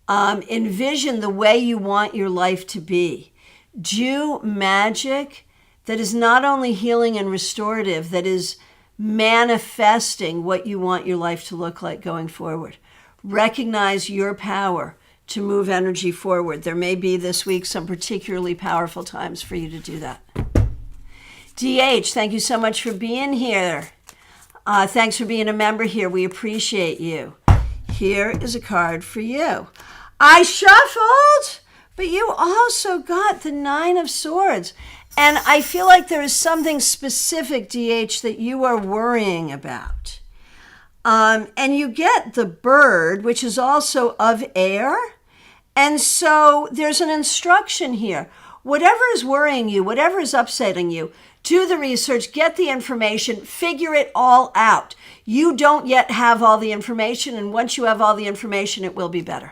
Envision the way you want your life to be. Do magic that is not only healing and restorative, that is manifesting what you want your life to look like going forward. Recognize your power to move energy forward. There may be this week some particularly powerful times for you to do that. DH, thank you so much for being here. Thanks for being a member here. We appreciate you. Here is a card for you. I shuffled, but you also got the Nine of Swords. And I feel like there is something specific, DH, that you are worrying about. And you get the bird, which is also of air. And so there's an instruction here. Whatever is worrying you, whatever is upsetting you, do the research, get the information, figure it all out. You don't yet have all the information, and once you have all the information, it will be better.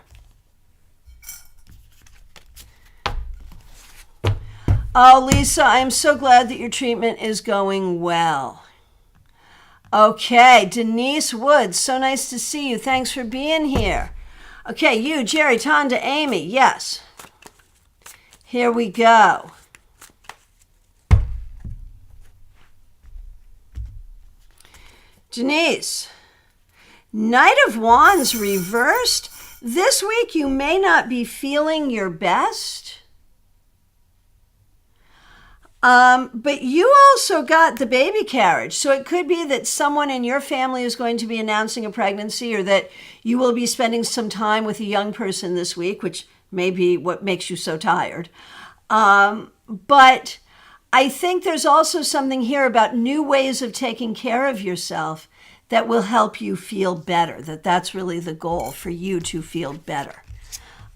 Oh, Lisa, I'm so glad that your treatment is going well. Okay, Denise Woods, so nice to see you. Thanks for being here. Okay, you, Jerry, Tonda, Amy, yes. Here we go. Denise, Knight of Wands reversed. This week you may not be feeling your best. But you also got the baby carriage. So it could be that someone in your family is going to be announcing a pregnancy, or that you will be spending some time with a young person this week, which may be what makes you so tired. But I think there's also something here about new ways of taking care of yourself that will help you feel better, that's really the goal, for you to feel better.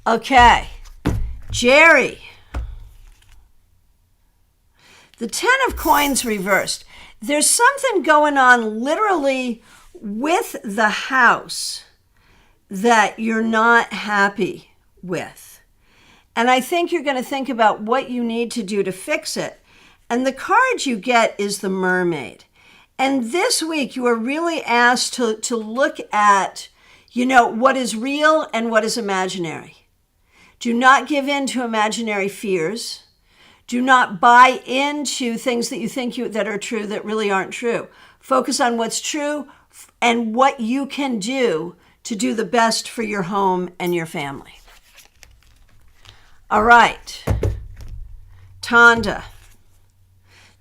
Okay, Jerry. The 10 of Coins reversed. There's something going on literally with the house that you're not happy with. And I think you're going to think about what you need to do to fix it. And the card you get is the Mermaid. And this week you are really asked to look at, what is real and what is imaginary. Do not give in to imaginary fears. Do not buy into things that you think that are true that really aren't true. Focus on what's true and what you can do to do the best for your home and your family. All right. Tonda,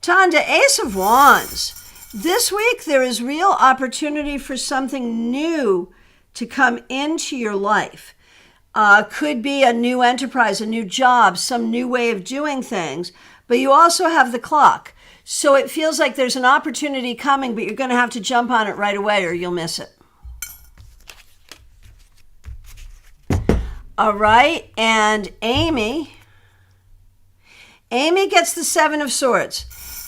Ace of Wands. This week there is real opportunity for something new to come into your life. Could be a new enterprise, a new job, some new way of doing things, but you also have the Clock. So it feels like there's an opportunity coming, but you're going to have to jump on it right away or you'll miss it. All right, and Amy gets the 7 of Swords.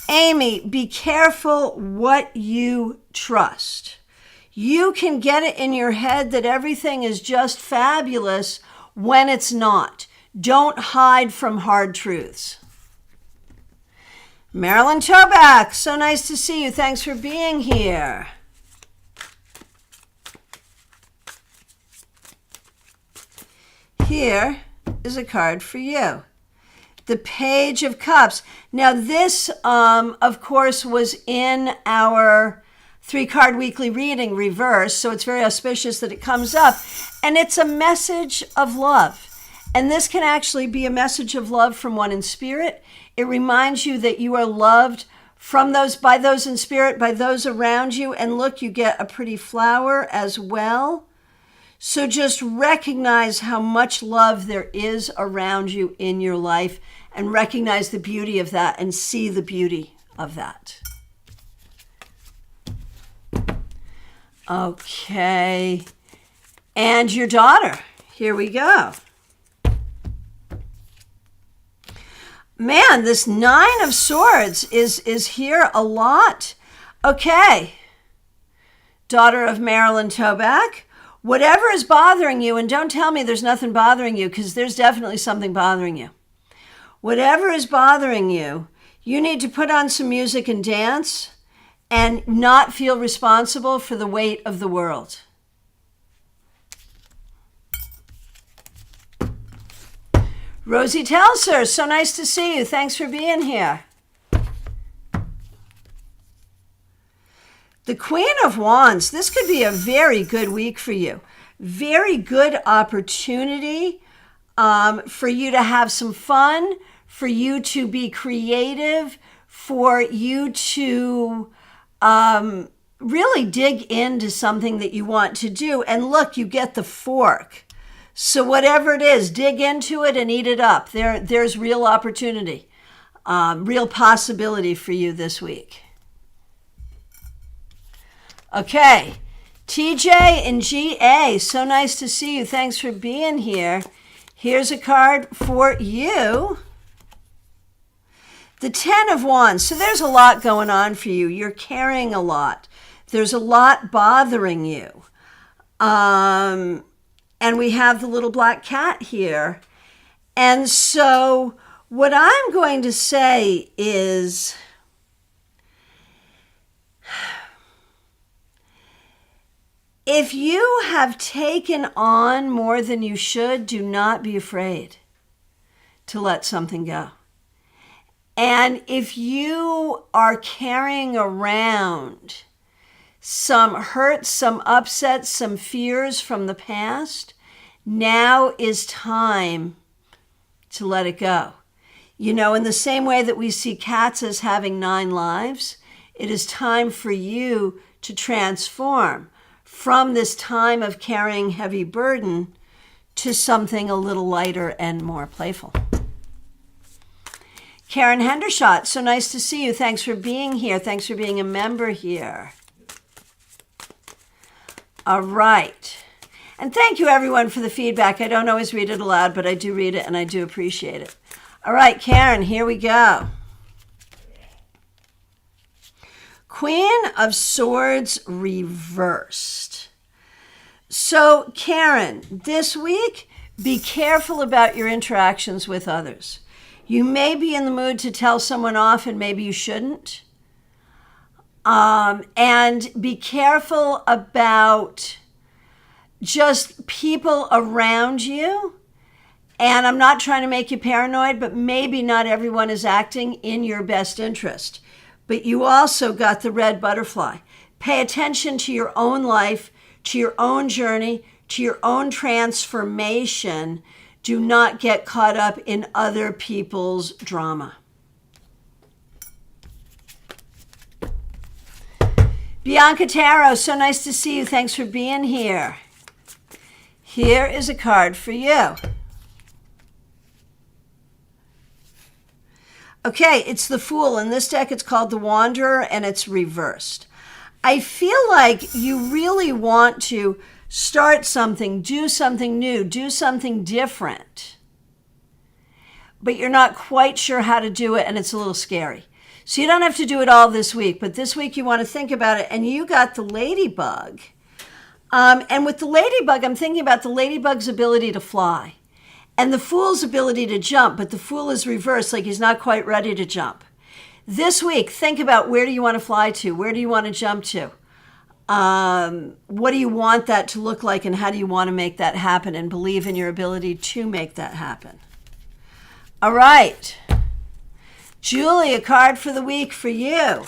Amy, be careful what you trust. You can get it in your head that everything is just fabulous when it's not. Don't hide from hard truths. Marilyn Toback, so nice to see you. Thanks for being here. Here is a card for you. The Page of Cups. Now this, of course, was in our 3-card weekly reading reverse, so it's very auspicious that it comes up. And it's a message of love. And this can actually be a message of love from one in spirit. It reminds you that you are loved by those in spirit, by those around you. And look, you get a pretty flower as well. So just recognize how much love there is around you in your life, and recognize the beauty of that and see the beauty of that. Okay, and your daughter. Here we go. Man, this 9 of Swords is here a lot. Okay, daughter of Marilyn Toback, whatever is bothering you, and don't tell me there's nothing bothering you, because there's definitely something bothering you. Whatever is bothering you, you need to put on some music and dance and not feel responsible for the weight of the world. Rosie Telser, so nice to see you. Thanks for being here. The Queen of Wands, this could be a very good week for you. Very good opportunity for you to have some fun, for you to be creative, for you to really dig into something that you want to do. And look, you get the Fork. So whatever it is, dig into it and eat it up. There's real opportunity, real possibility for you this week. Okay, TJ and GA, so nice to see you. Thanks for being here. Here's a card for you. The 10 of Wands. So there's a lot going on for you. You're carrying a lot. There's a lot bothering you. And we have the little black cat here. And so What I'm going to say is, if you have taken on more than you should, do not be afraid to let something go. And if you are carrying around some hurts, some upsets, some fears from the past, now is time to let it go. You know, in the same way that we see cats as having 9 lives, it is time for you to transform from this time of carrying heavy burden to something a little lighter and more playful. Karen Hendershot, so nice to see you. Thanks for being here. Thanks for being a member here. All right. And thank you, everyone, for the feedback. I don't always read it aloud, but I do read it, and I do appreciate it. All right, Karen, here we go. Queen of Swords reversed. So, Karen, this week, be careful about your interactions with others. You may be in the mood to tell someone off, and maybe you shouldn't. And be careful about just people around you. And I'm not trying to make you paranoid, but maybe not everyone is acting in your best interest. But you also got the red butterfly. Pay attention to your own life, to your own journey, to your own transformation. Do not get caught up in other people's drama. Bianca Tarot, so nice to see you. Thanks for being here. Here is a card for you. Okay, it's the Fool. In this deck, it's called the Wanderer, and it's reversed. I feel like you really want to start something, do something new, do something different, but you're not quite sure how to do it, and it's a little scary. So you don't have to do it all this week, but this week you want to think about it, and you got the ladybug. And with the ladybug, I'm thinking about the ladybug's ability to fly and the Fool's ability to jump, but the Fool is reversed, like he's not quite ready to jump. This week, think about, where do you want to fly to? Where do you want to jump to? What do you want that to look like, and how do you want to make that happen, and believe in your ability to make that happen. All right. Julie, a card for the week for you.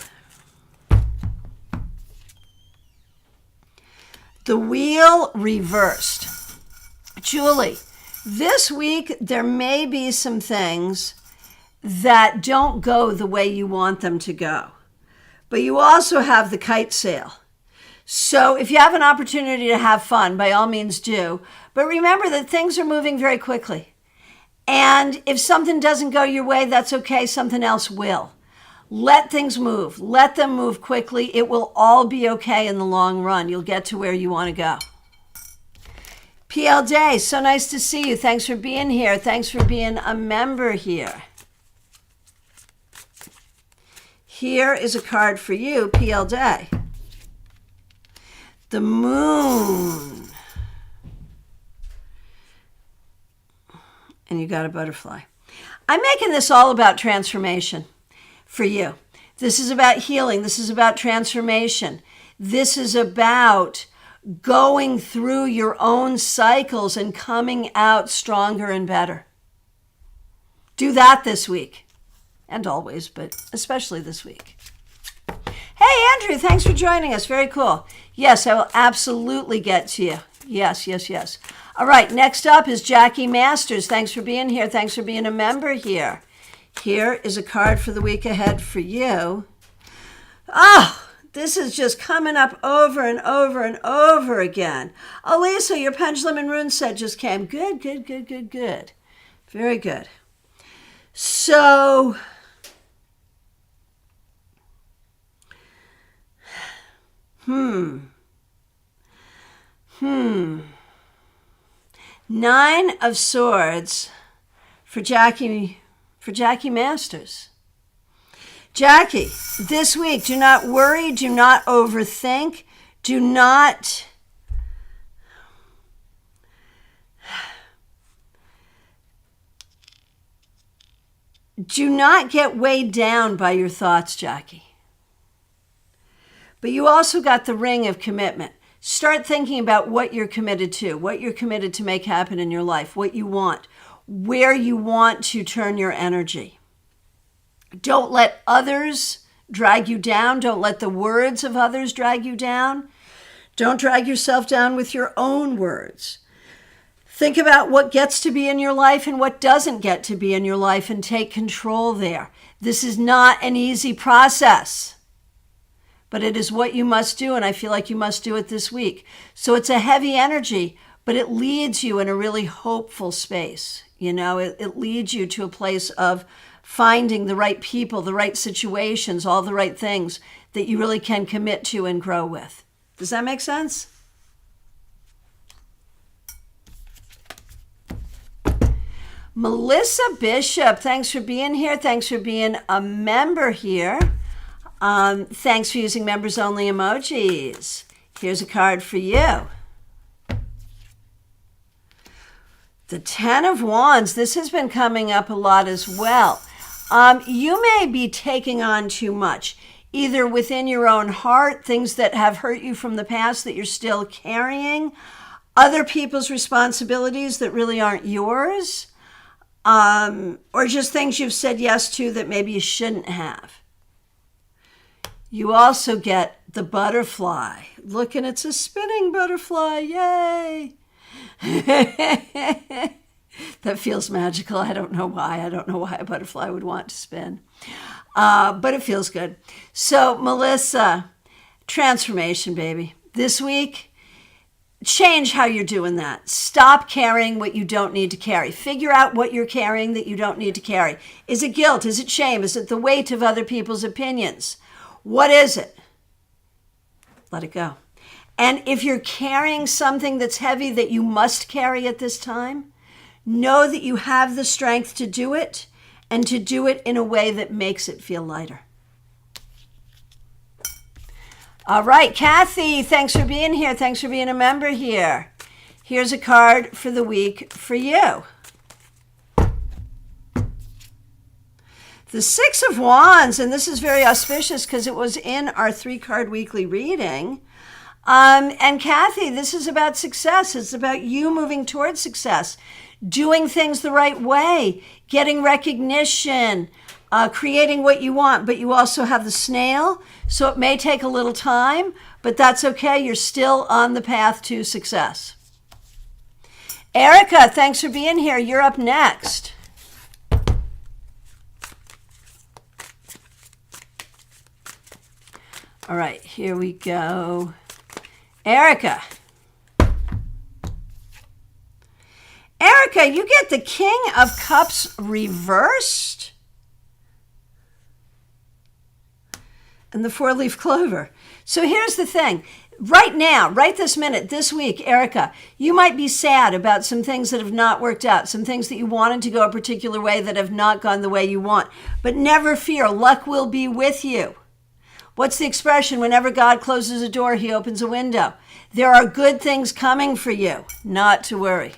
The Wheel reversed. Julie, this week there may be some things that don't go the way you want them to go. But you also have the kite sail. So if you have an opportunity to have fun, by all means do. But remember that things are moving very quickly. And if something doesn't go your way, that's okay. Something else will. Let things move. Let them move quickly. It will all be okay in the long run. You'll get to where you want to go. PL Day, so nice to see you. Thanks for being here. Thanks for being a member here. Here is a card for you, PL Day. The Moon. And you got a butterfly. I'm making this all about transformation for you. This is about healing. This is about transformation. This is about going through your own cycles and coming out stronger and better. Do that this week. And always, but especially this week. Hey, Andrew, thanks for joining us. Very cool. Yes, I will absolutely get to you. Yes, yes, yes. All right, next up is Jackie Masters. Thanks for being here. Thanks for being a member here. Here is a card for the week ahead for you. Oh, this is just coming up over and over and over again. Oh, Lisa, your pendulum and rune set just came. Good, good, good, good, good. Very good. So, Nine of Swords for Jackie Masters. Jackie, this week, do not worry, do not overthink, do not Do not get weighed down by your thoughts, Jackie. But you also got the ring of commitment. Start thinking about what you're committed to, what you're committed to make happen in your life, what you want, where you want to turn your energy. Don't let others drag you down. Don't let the words of others drag you down. Don't drag yourself down with your own words. Think about what gets to be in your life and what doesn't get to be in your life and take control there. This is not an easy process, but it is what you must do, and I feel like you must do it this week. So it's a heavy energy, but it leads you in a really hopeful space. You know, it leads you to a place of finding the right people, the right situations, all the right things that you really can commit to and grow with. Does that make sense? Melissa Bishop, thanks for being here. Thanks for being a member here. Thanks for using members only emojis. Here's a card for you. The 10 of Wands. This has been coming up a lot as well. You may be taking on too much, either within your own heart, things that have hurt you from the past that you're still carrying, other people's responsibilities that really aren't yours, or just things you've said yes to that maybe you shouldn't have. You also get the butterfly. Look, and it's a spinning butterfly. Yay! That feels magical. I don't know why. I don't know why a butterfly would want to spin. But it feels good. So, Melissa, transformation, baby. This week, change how you're doing that. Stop carrying what you don't need to carry. Figure out what you're carrying that you don't need to carry. Is it guilt? Is it shame? Is it the weight of other people's opinions? What is it? Let it go. And if you're carrying something that's heavy that you must carry at this time, know that you have the strength to do it and to do it in a way that makes it feel lighter. All right, Kathy, thanks for being here. Thanks for being a member here. Here's a card for the week for you. The 6 of Wands, and this is very auspicious because it was in our 3-card weekly reading. And Kathy, this is about success. It's about you moving towards success, doing things the right way, getting recognition, creating what you want. But you also have the snail, so it may take a little time, but that's okay. You're still on the path to success. Erica, thanks for being here. You're up next. All right, here we go. Erica. Erica, you get the King of Cups reversed. And the 4-leaf clover. So here's the thing. Right now, right this minute, this week, Erica, you might be sad about some things that have not worked out, some things that you wanted to go a particular way that have not gone the way you want. But never fear, luck will be with you. What's the expression? Whenever God closes a door, he opens a window. There are good things coming for you, not to worry.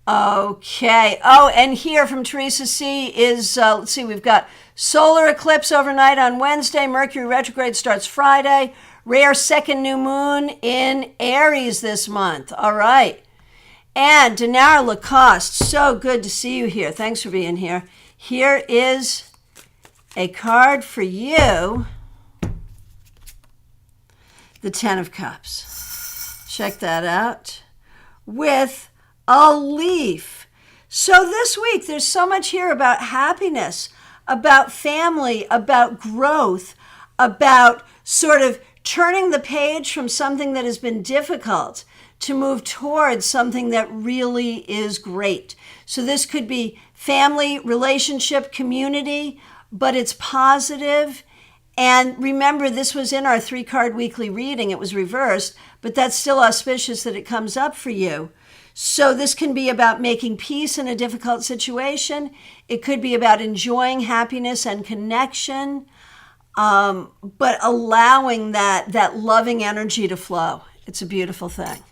Okay. Oh, and here from Teresa C. is, let's see, we've got solar eclipse overnight on Wednesday. Mercury retrograde starts Friday. Rare second new moon in Aries this month. All right. And Dinar Lacoste, so good to see you here. Thanks for being here. Here is a card for you. The 10 of Cups. Check that out. With a leaf. So this week, there's so much here about happiness, about family, about growth, about sort of turning the page from something that has been difficult to move towards something that really is great. So this could be family, relationship, community, but it's positive. And remember, this was in our 3-card weekly reading. It was reversed, but that's still auspicious that it comes up for you. So this can be about making peace in a difficult situation. It could be about enjoying happiness and connection, but allowing that loving energy to flow. It's a beautiful thing.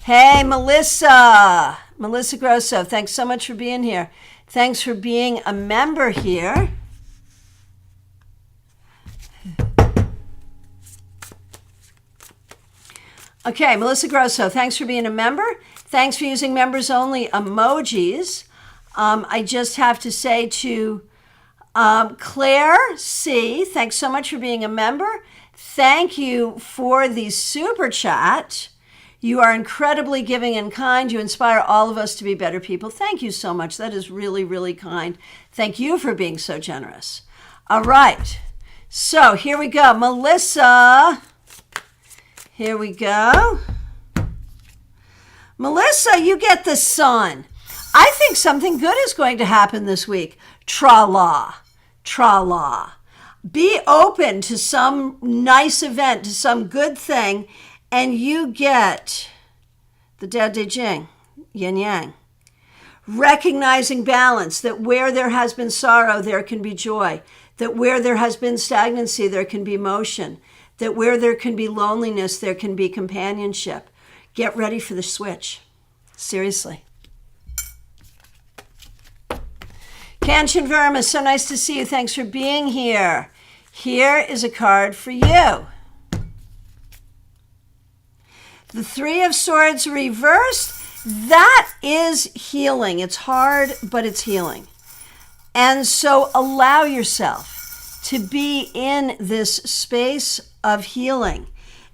Hey, Melissa. Melissa Grosso, thanks so much for being here. Thanks for being a member here. Okay, Melissa Grosso, thanks for being a member. Thanks for using members only emojis. I just have to say to Claire C., thanks so much for being a member. Thank you for the super chat. You are incredibly giving and kind. You inspire all of us to be better people. Thank you so much. That is really, really kind. Thank you for being so generous. All right. So here we go. Melissa. Here we go. Melissa, you get the sun. I think something good is going to happen this week. Tra-la. Tra-la. Be open to some nice event, to some good thing, and you get the Dao De Jing, yin yang. Recognizing balance, that where there has been sorrow, there can be joy. That where there has been stagnancy, there can be motion. That where there can be loneliness, there can be companionship. Get ready for the switch. Seriously. Kanchan Verma, so nice to see you. Thanks for being here. Here is a card for you. The Three of Swords reversed, that is healing. It's hard, but it's healing. And so allow yourself to be in this space of healing.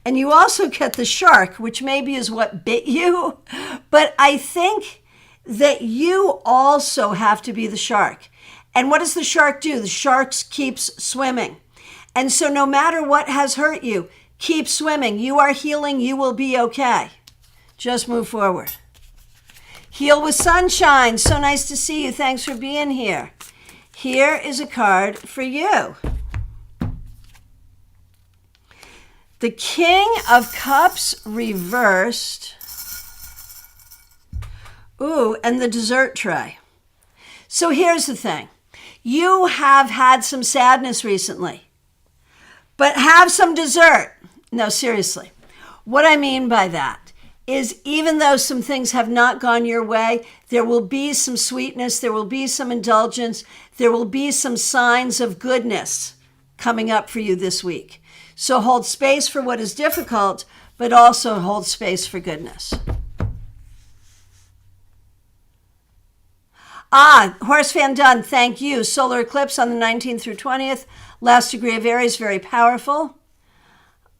And you also get the shark, which maybe is what bit you, but I think that you also have to be the shark. And what does the shark do? The shark keeps swimming. And so no matter what has hurt you, keep swimming. You are healing. You will be okay. Just move forward. Heal with sunshine. So nice to see you. Thanks for being here. Here is a card for you. The King of Cups reversed. Ooh, and the dessert tray. So here's the thing. You have had some sadness recently, but have some dessert. No, seriously. What I mean by that is even though some things have not gone your way, there will be some sweetness, there will be some indulgence, there will be some signs of goodness coming up for you this week. So hold space for what is difficult, but also hold space for goodness. Horace Van Dunn, thank you. Solar eclipse on the 19th through 20th. Last degree of Aries, very powerful.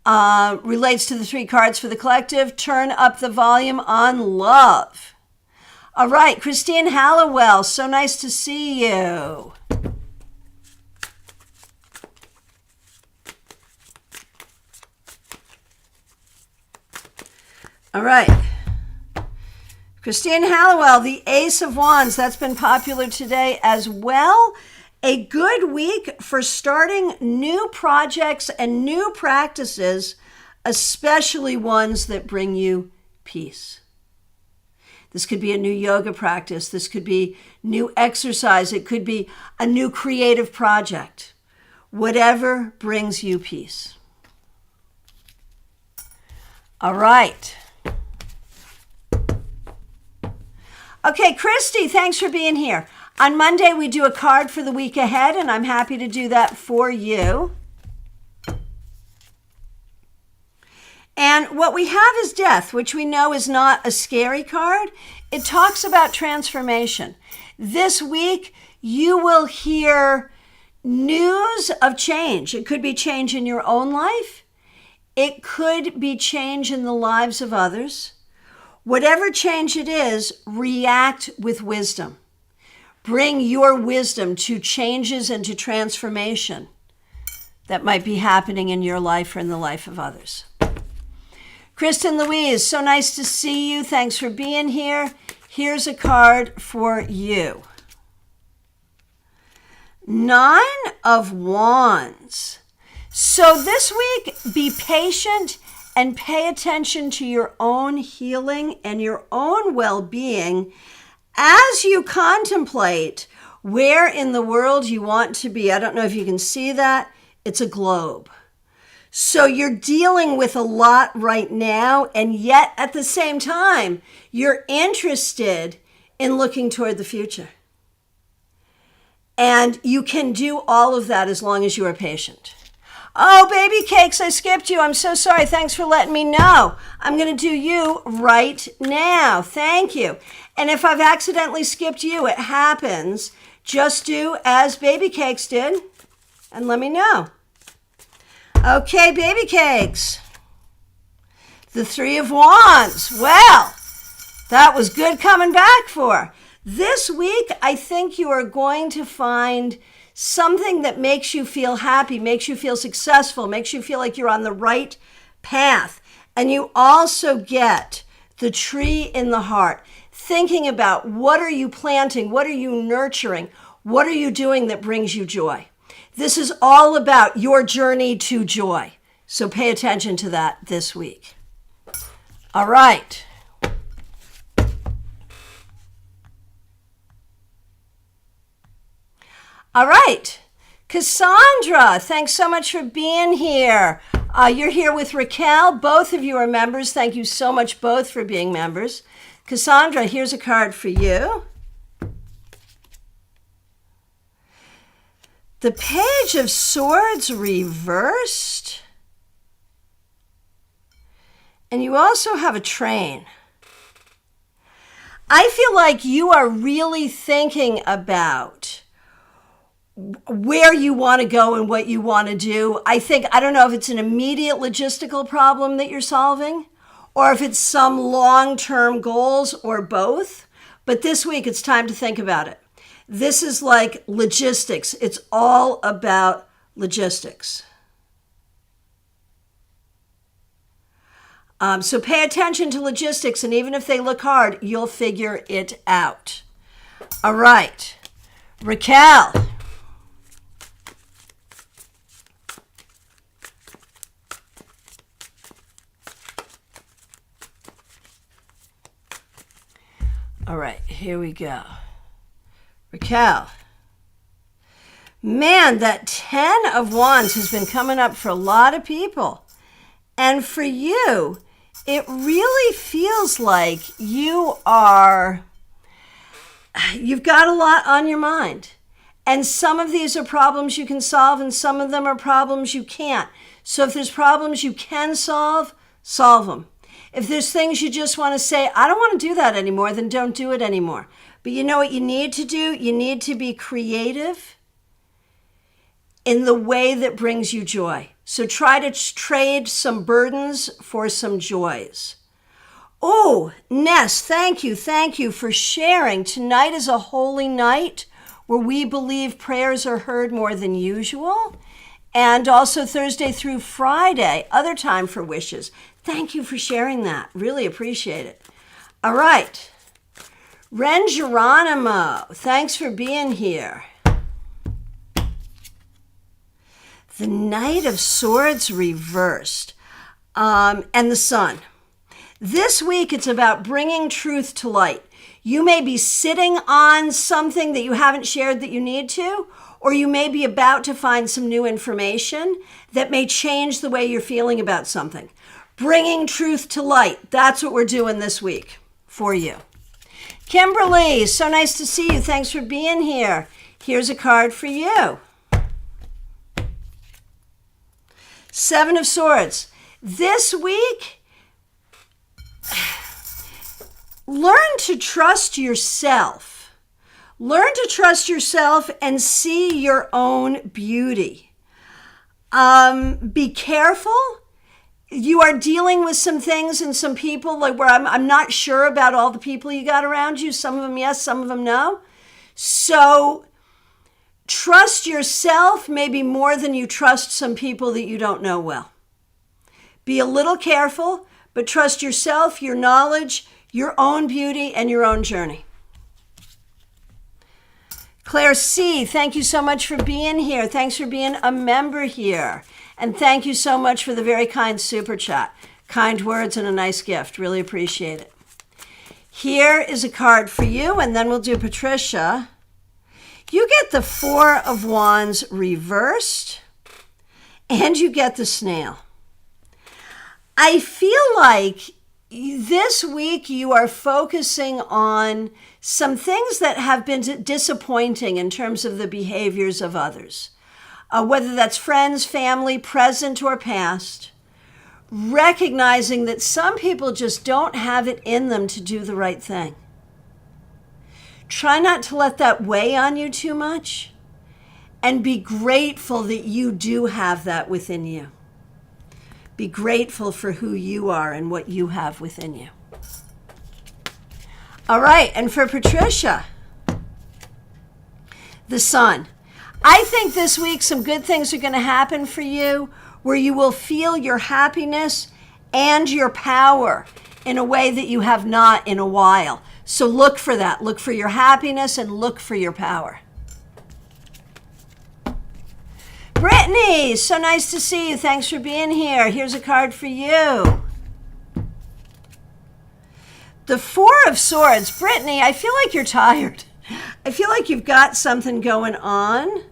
Relates to the three cards for the collective. Turn up the volume on love. All right, Christine Hallowell, so nice to see you. All right. Christine Hallowell, the Ace of Wands, that's been popular today as well. A good week for starting new projects and new practices, especially ones that bring you peace. This could be a new yoga practice. This could be new exercise. It could be a new creative project. Whatever brings you peace. All right. Okay, Christy, thanks for being here. On Monday, we do a card for the week ahead, and I'm happy to do that for you. And what we have is death, which we know is not a scary card. It talks about transformation. This week, you will hear news of change. It could be change in your own life. It could be change in the lives of others. Whatever change it is, react with wisdom. Bring your wisdom to changes and to transformation that might be happening in your life or in the life of others. Kristen Louise, so nice to see you. Thanks for being here. Here's a card for you. 9 of Wands. So this week, be patient and pay attention to your own healing and your own well-being as you contemplate where in the world you want to be. I don't know if you can see that. It's a globe. So you're dealing with a lot right now, and yet at the same time, you're interested in looking toward the future. And you can do all of that as long as you are patient. Oh, baby cakes, I skipped you. I'm so sorry. Thanks for letting me know. I'm going to do you right now. Thank you. And if I've accidentally skipped you, it happens. Just do as baby cakes did and let me know. Okay, baby cakes. The Three of Wands. Well, that was good coming back for. This week, I think you are going to find something that makes you feel happy, makes you feel successful, makes you feel like you're on the right path. And you also get the tree in the heart, thinking about what are you planting, what are you nurturing, what are you doing that brings you joy. This is all about your journey to joy. So pay attention to that this week. All right. All right. Cassandra, thanks so much for being here. You're here with Raquel. Both of you are members. Thank you so much both for being members. Cassandra, here's a card for you. The Page of Swords reversed. And you also have a train. I feel like you are really thinking about where you want to go and what you want to do. I don't know if it's an immediate logistical problem that you're solving or if it's some long-term goals or both. But this week, it's time to think about it. This is like logistics. It's all about logistics. So pay attention to logistics, and even if they look hard, you'll figure it out. All right. Raquel. All right, here we go. Raquel. Man, that 10 of Wands has been coming up for a lot of people. And for you, it really feels like you've got a lot on your mind. And some of these are problems you can solve, and some of them are problems you can't. So if there's problems you can solve, solve them. If there's things you just want to say, I don't want to do that anymore, then don't do it anymore. But you know what you need to do? You need to be creative in the way that brings you joy. So try to trade some burdens for some joys. Oh, Ness, thank you for sharing. Tonight is a holy night where we believe prayers are heard more than usual. And also Thursday through Friday, other time for wishes. Thank you for sharing that. Really appreciate it. All right. Ren Geronimo, thanks for being here. The Knight of Swords reversed, and the Sun. This week, it's about bringing truth to light. You may be sitting on something that you haven't shared that you need to, or you may be about to find some new information that may change the way you're feeling about something. Bringing truth to light. That's what we're doing this week for you. Kimberly, so nice to see you. Thanks for being here. Here's a card for you. Seven of Swords. This week, learn to trust yourself. Learn to trust yourself and see your own beauty. Be careful. You are dealing with some things and some people like where I'm not sure about all the people you got around you. Some of them yes, some of them no. So trust yourself maybe more than you trust some people that you don't know well. Be a little careful, but trust yourself, your knowledge, your own beauty, and your own journey. Claire C., thank you so much for being here. Thanks for being a member here. And thank you so much for the very kind super chat. Kind words and a nice gift. Really appreciate it. Here is a card for you, and then we'll do Patricia. You get the Four of Wands reversed and you get the snail. I feel like this week you are focusing on some things that have been disappointing in terms of the behaviors of others, whether that's friends, family, present or past, recognizing that some people just don't have it in them to do the right thing. Try not to let that weigh on you too much, and be grateful that you do have that within you. Be grateful for who you are and what you have within you. All right, and for Patricia, the Sun. I think this week some good things are going to happen for you where you will feel your happiness and your power in a way that you have not in a while. So look for that. Look for your happiness and look for your power. Brittany, so nice to see you. Thanks for being here. Here's a card for you. The Four of Swords. Brittany, I feel like you're tired. I feel like you've got something going on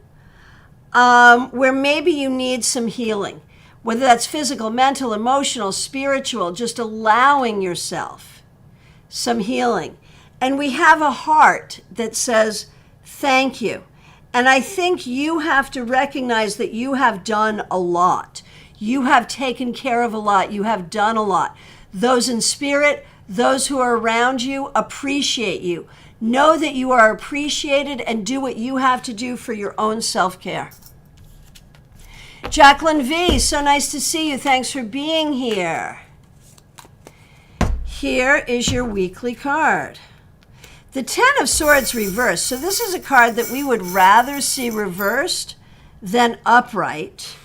where maybe you need some healing, whether that's physical, mental, emotional, spiritual, just allowing yourself some healing. And we have a heart that says, thank you. And I think you have to recognize that you have done a lot. You have taken care of a lot. You have done a lot. Those in spirit, those who are around you, appreciate you. Know that you are appreciated and do what you have to do for your own self-care. Jacqueline V, so nice to see you. Thanks for being here. Here is your weekly card. The Ten of Swords reversed. So this is a card that we would rather see reversed than upright.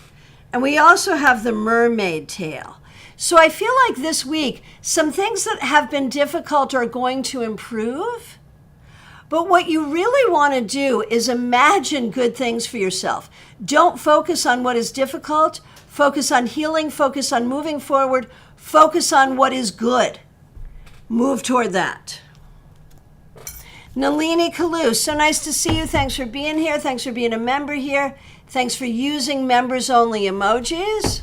And we also have the mermaid tail. So I feel like this week, some things that have been difficult are going to improve. But what you really want to do is imagine good things for yourself. Don't focus on what is difficult. Focus on healing. Focus on moving forward. Focus on what is good. Move toward that. Nalini Kalu, so nice to see you. Thanks for being here. Thanks for being a member here. Thanks for using members only emojis.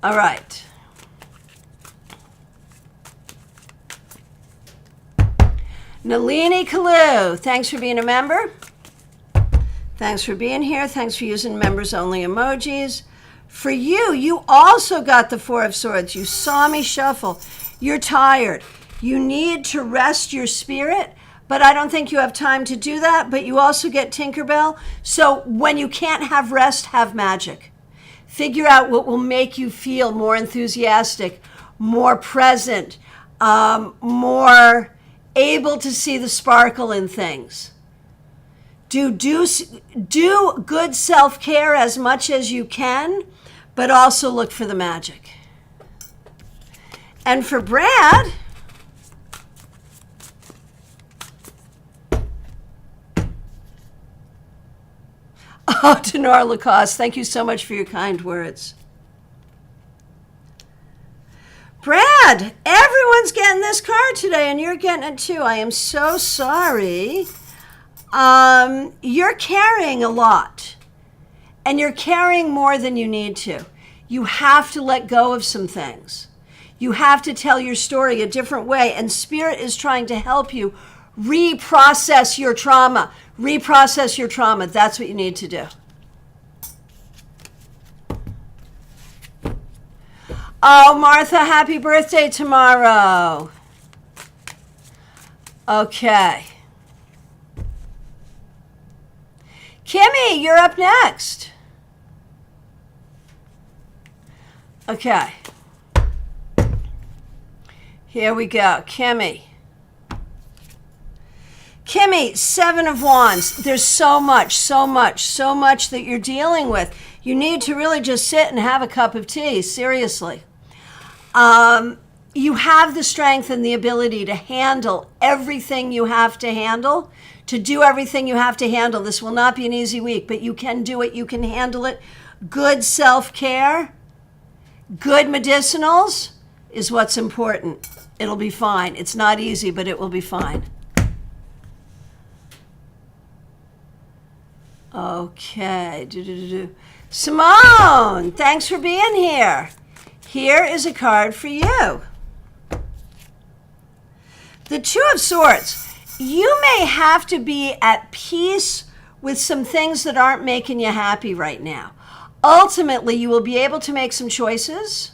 All right. Nalini Kalu, thanks for being a member. Thanks for being here. Thanks for using members only emojis. For you, you also got the Four of Swords. You saw me shuffle. You're tired. You need to rest your spirit, but I don't think you have time to do that. But you also get Tinkerbell. So when you can't have rest, have magic. Figure out what will make you feel more enthusiastic, more present, more able to see the sparkle in things. Do good self-care as much as you can, but also look for the magic. And for Brad, oh, Denora Lacoste, thank you so much for your kind words. Brad, everyone's getting this card today, and you're getting it too. I am so sorry. You're carrying a lot, and you're carrying more than you need to. You have to let go of some things. You have to tell your story a different way, and Spirit is trying to help you reprocess your trauma. Reprocess your trauma. That's what you need to do. Oh, Martha, happy birthday tomorrow. Okay. Kimmy, you're up next. Okay. Here we go. Kimmy, Seven of Wands. There's so much that you're dealing with. You need to really just sit and have a cup of tea, seriously. You have the strength and the ability to handle everything you have to handle, to do everything you have to handle. This will not be an easy week, but you can do it. You can handle it. Good self-care, good medicinals is what's important. It'll be fine. It's not easy, but it will be fine. Okay. Simone, thanks for being here. Here is a card for you. The Two of Swords. You may have to be at peace with some things that aren't making you happy right now. Ultimately, you will be able to make some choices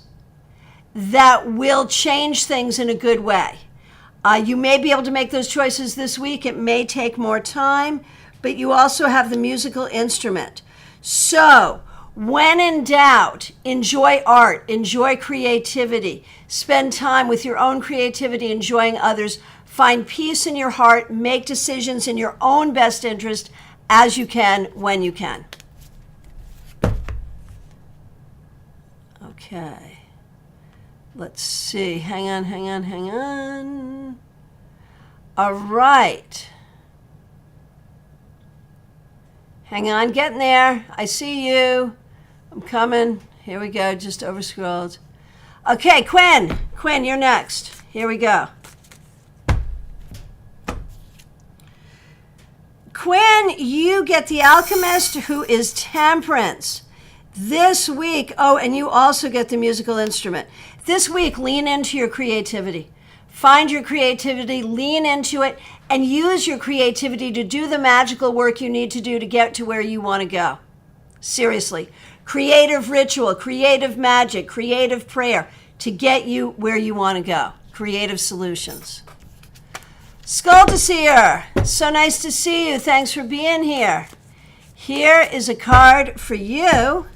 that will change things in a good way. You may be able to make those choices this week. It may take more time, but you also have the musical instrument. So, when in doubt, enjoy art, enjoy creativity, spend time with your own creativity, enjoying others, find peace in your heart, make decisions in your own best interest as you can, when you can. Okay. Let's see. Hang on. All right. Hang on, getting there. I see you. I'm coming. Here we go, just over-scrolled. Okay, Quinn. Quinn, you're next. Here we go. Quinn, you get the Alchemist, who is Temperance. This week, and you also get the musical instrument. This week, lean into your creativity. Find your creativity, lean into it, and use your creativity to do the magical work you need to do to get to where you want to go. Seriously. Creative ritual, creative magic, creative prayer to get you where you want to go. Creative solutions. Skull-to-Seer, so nice to see you. Thanks for being here. Here is a card for you.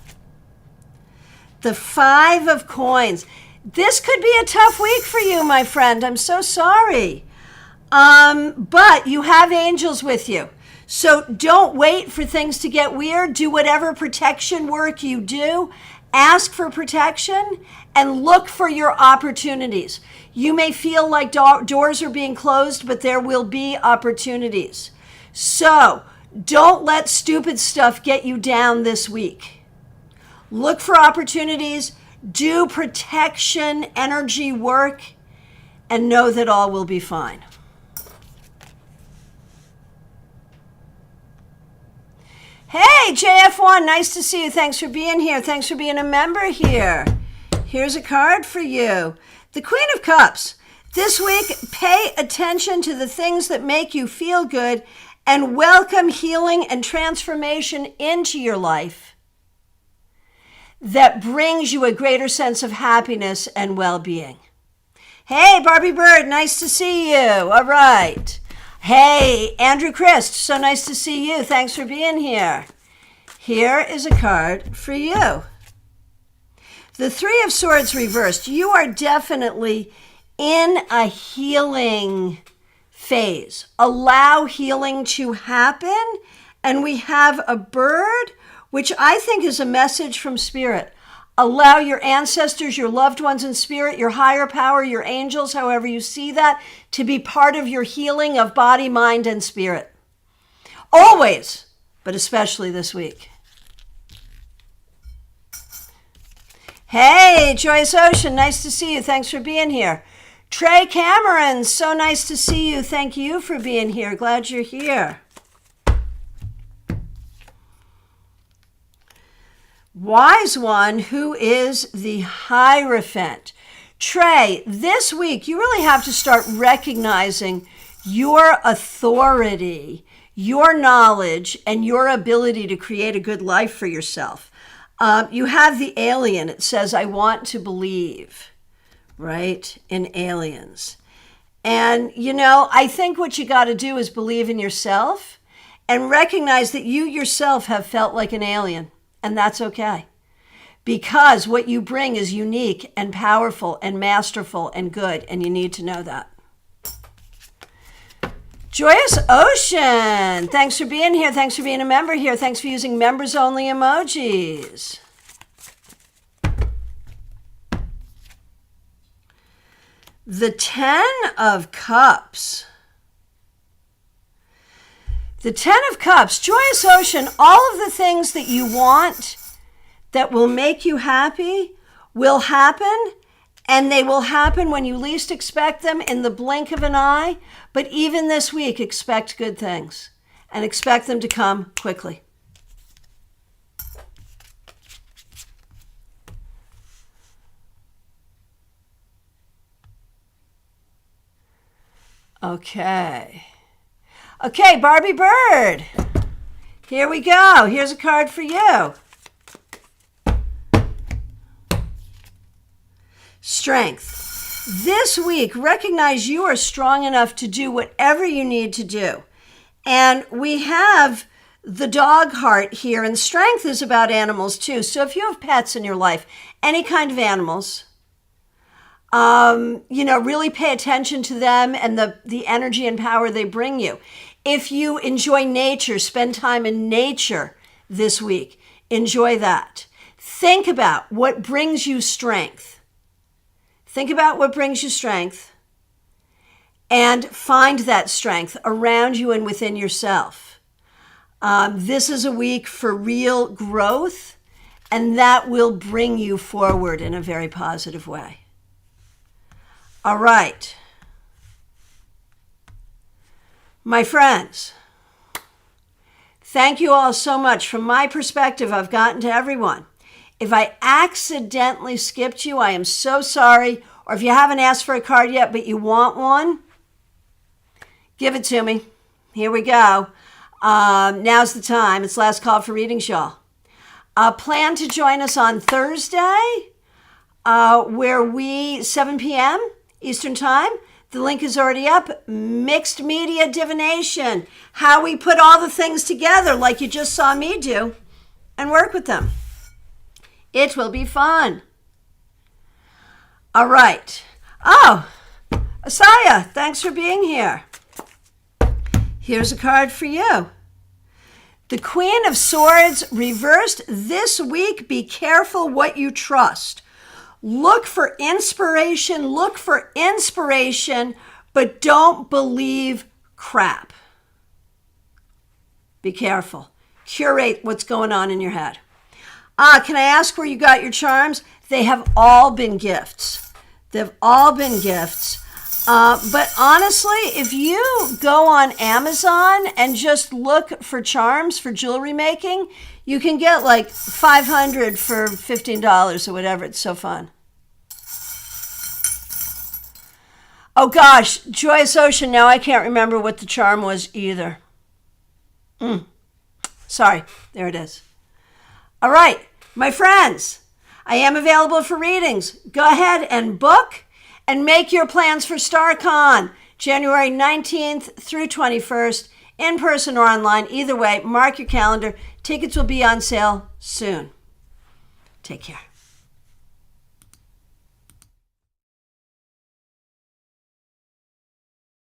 The Five of Coins. This could be a tough week for you, my friend. I'm so sorry. But you have angels with you. So don't wait for things to get weird. Do whatever protection work you do. Ask for protection and look for your opportunities. You may feel like doors are being closed, but there will be opportunities. So don't let stupid stuff get you down this week. Look for opportunities, do protection energy work, and know that all will be fine. Hey, JF1, nice to see you. Thanks for being here. Thanks for being a member here. Here's a card for you. The Queen of Cups. This week, pay attention to the things that make you feel good and welcome healing and transformation into your life that brings you a greater sense of happiness and well-being. Hey, Barbie Bird, nice to see you. All right. Hey, Andrew Christ, so nice to see you. Thanks for being here. Here is a card for you. The Three of Swords reversed. You are definitely in a healing phase. Allow healing to happen. And we have a bird, which I think is a message from Spirit. Allow your ancestors, your loved ones in spirit, your higher power, your angels, however you see that, to be part of your healing of body, mind, and spirit. Always, but especially this week. Hey, Joyce Ocean, nice to see you. Thanks for being here. Trey Cameron, so nice to see you. Thank you for being here. Glad you're here. Wise One, who is the Hierophant. Trey, this week you really have to start recognizing your authority, your knowledge, and your ability to create a good life for yourself. You have the alien. It says, I want to believe, right, in aliens. And, I think what you got to do is believe in yourself and recognize that you yourself have felt like an alien. And that's okay, because what you bring is unique and powerful and masterful and good, and you need to know that. Joyous Ocean, thanks for being here. Thanks for being a member here. Thanks for using members-only emojis. The Ten of Cups. The Ten of Cups, Joyous Ocean, all of the things that you want that will make you happy will happen, And they will happen when you least expect them, in the blink of an eye. But even this week, expect good things and expect them to come quickly. Okay, Barbie Bird. Here we go. Here's a card for you. Strength. This week, recognize you are strong enough to do whatever you need to do. And we have the dog heart here, and strength is about animals too. So if you have pets in your life, any kind of animals, really pay attention to them and the energy and power they bring you. If you enjoy nature, spend time in nature this week. Enjoy that. Think about what brings you strength. Think about what brings you strength and find that strength around you and within yourself. This is a week for real growth, and that will bring you forward in a very positive way. All right. My friends, thank you all so much. From my perspective, I've gotten to everyone. If I accidentally skipped you, I am so sorry. Or if you haven't asked for a card yet, but you want one, give it to me. Here we go. Now's the time. It's last call for readings, y'all. Plan to join us on Thursday, where 7 p.m. Eastern Time. The link is already up. Mixed media divination. How we put all the things together like you just saw me do and work with them. It will be fun. All right. Oh, Asaya, thanks for being here. Here's a card for you. The Queen of Swords reversed this week. Be careful what you trust. Look for inspiration, but don't believe crap. Be careful. Curate what's going on in your head. Can I ask where you got your charms? They have all been gifts. They've all been gifts. But honestly, if you go on Amazon and just look for charms for jewelry making, you can get like 500 for $15 or whatever. It's so fun. Oh gosh, Joyous Ocean, now I can't remember what the charm was either. Sorry, there it is. All right, my friends, I am available for readings. Go ahead and book and make your plans for StarCon, January 19th through 21st, in person or online. Either way, mark your calendar. Tickets will be on sale soon. Take care.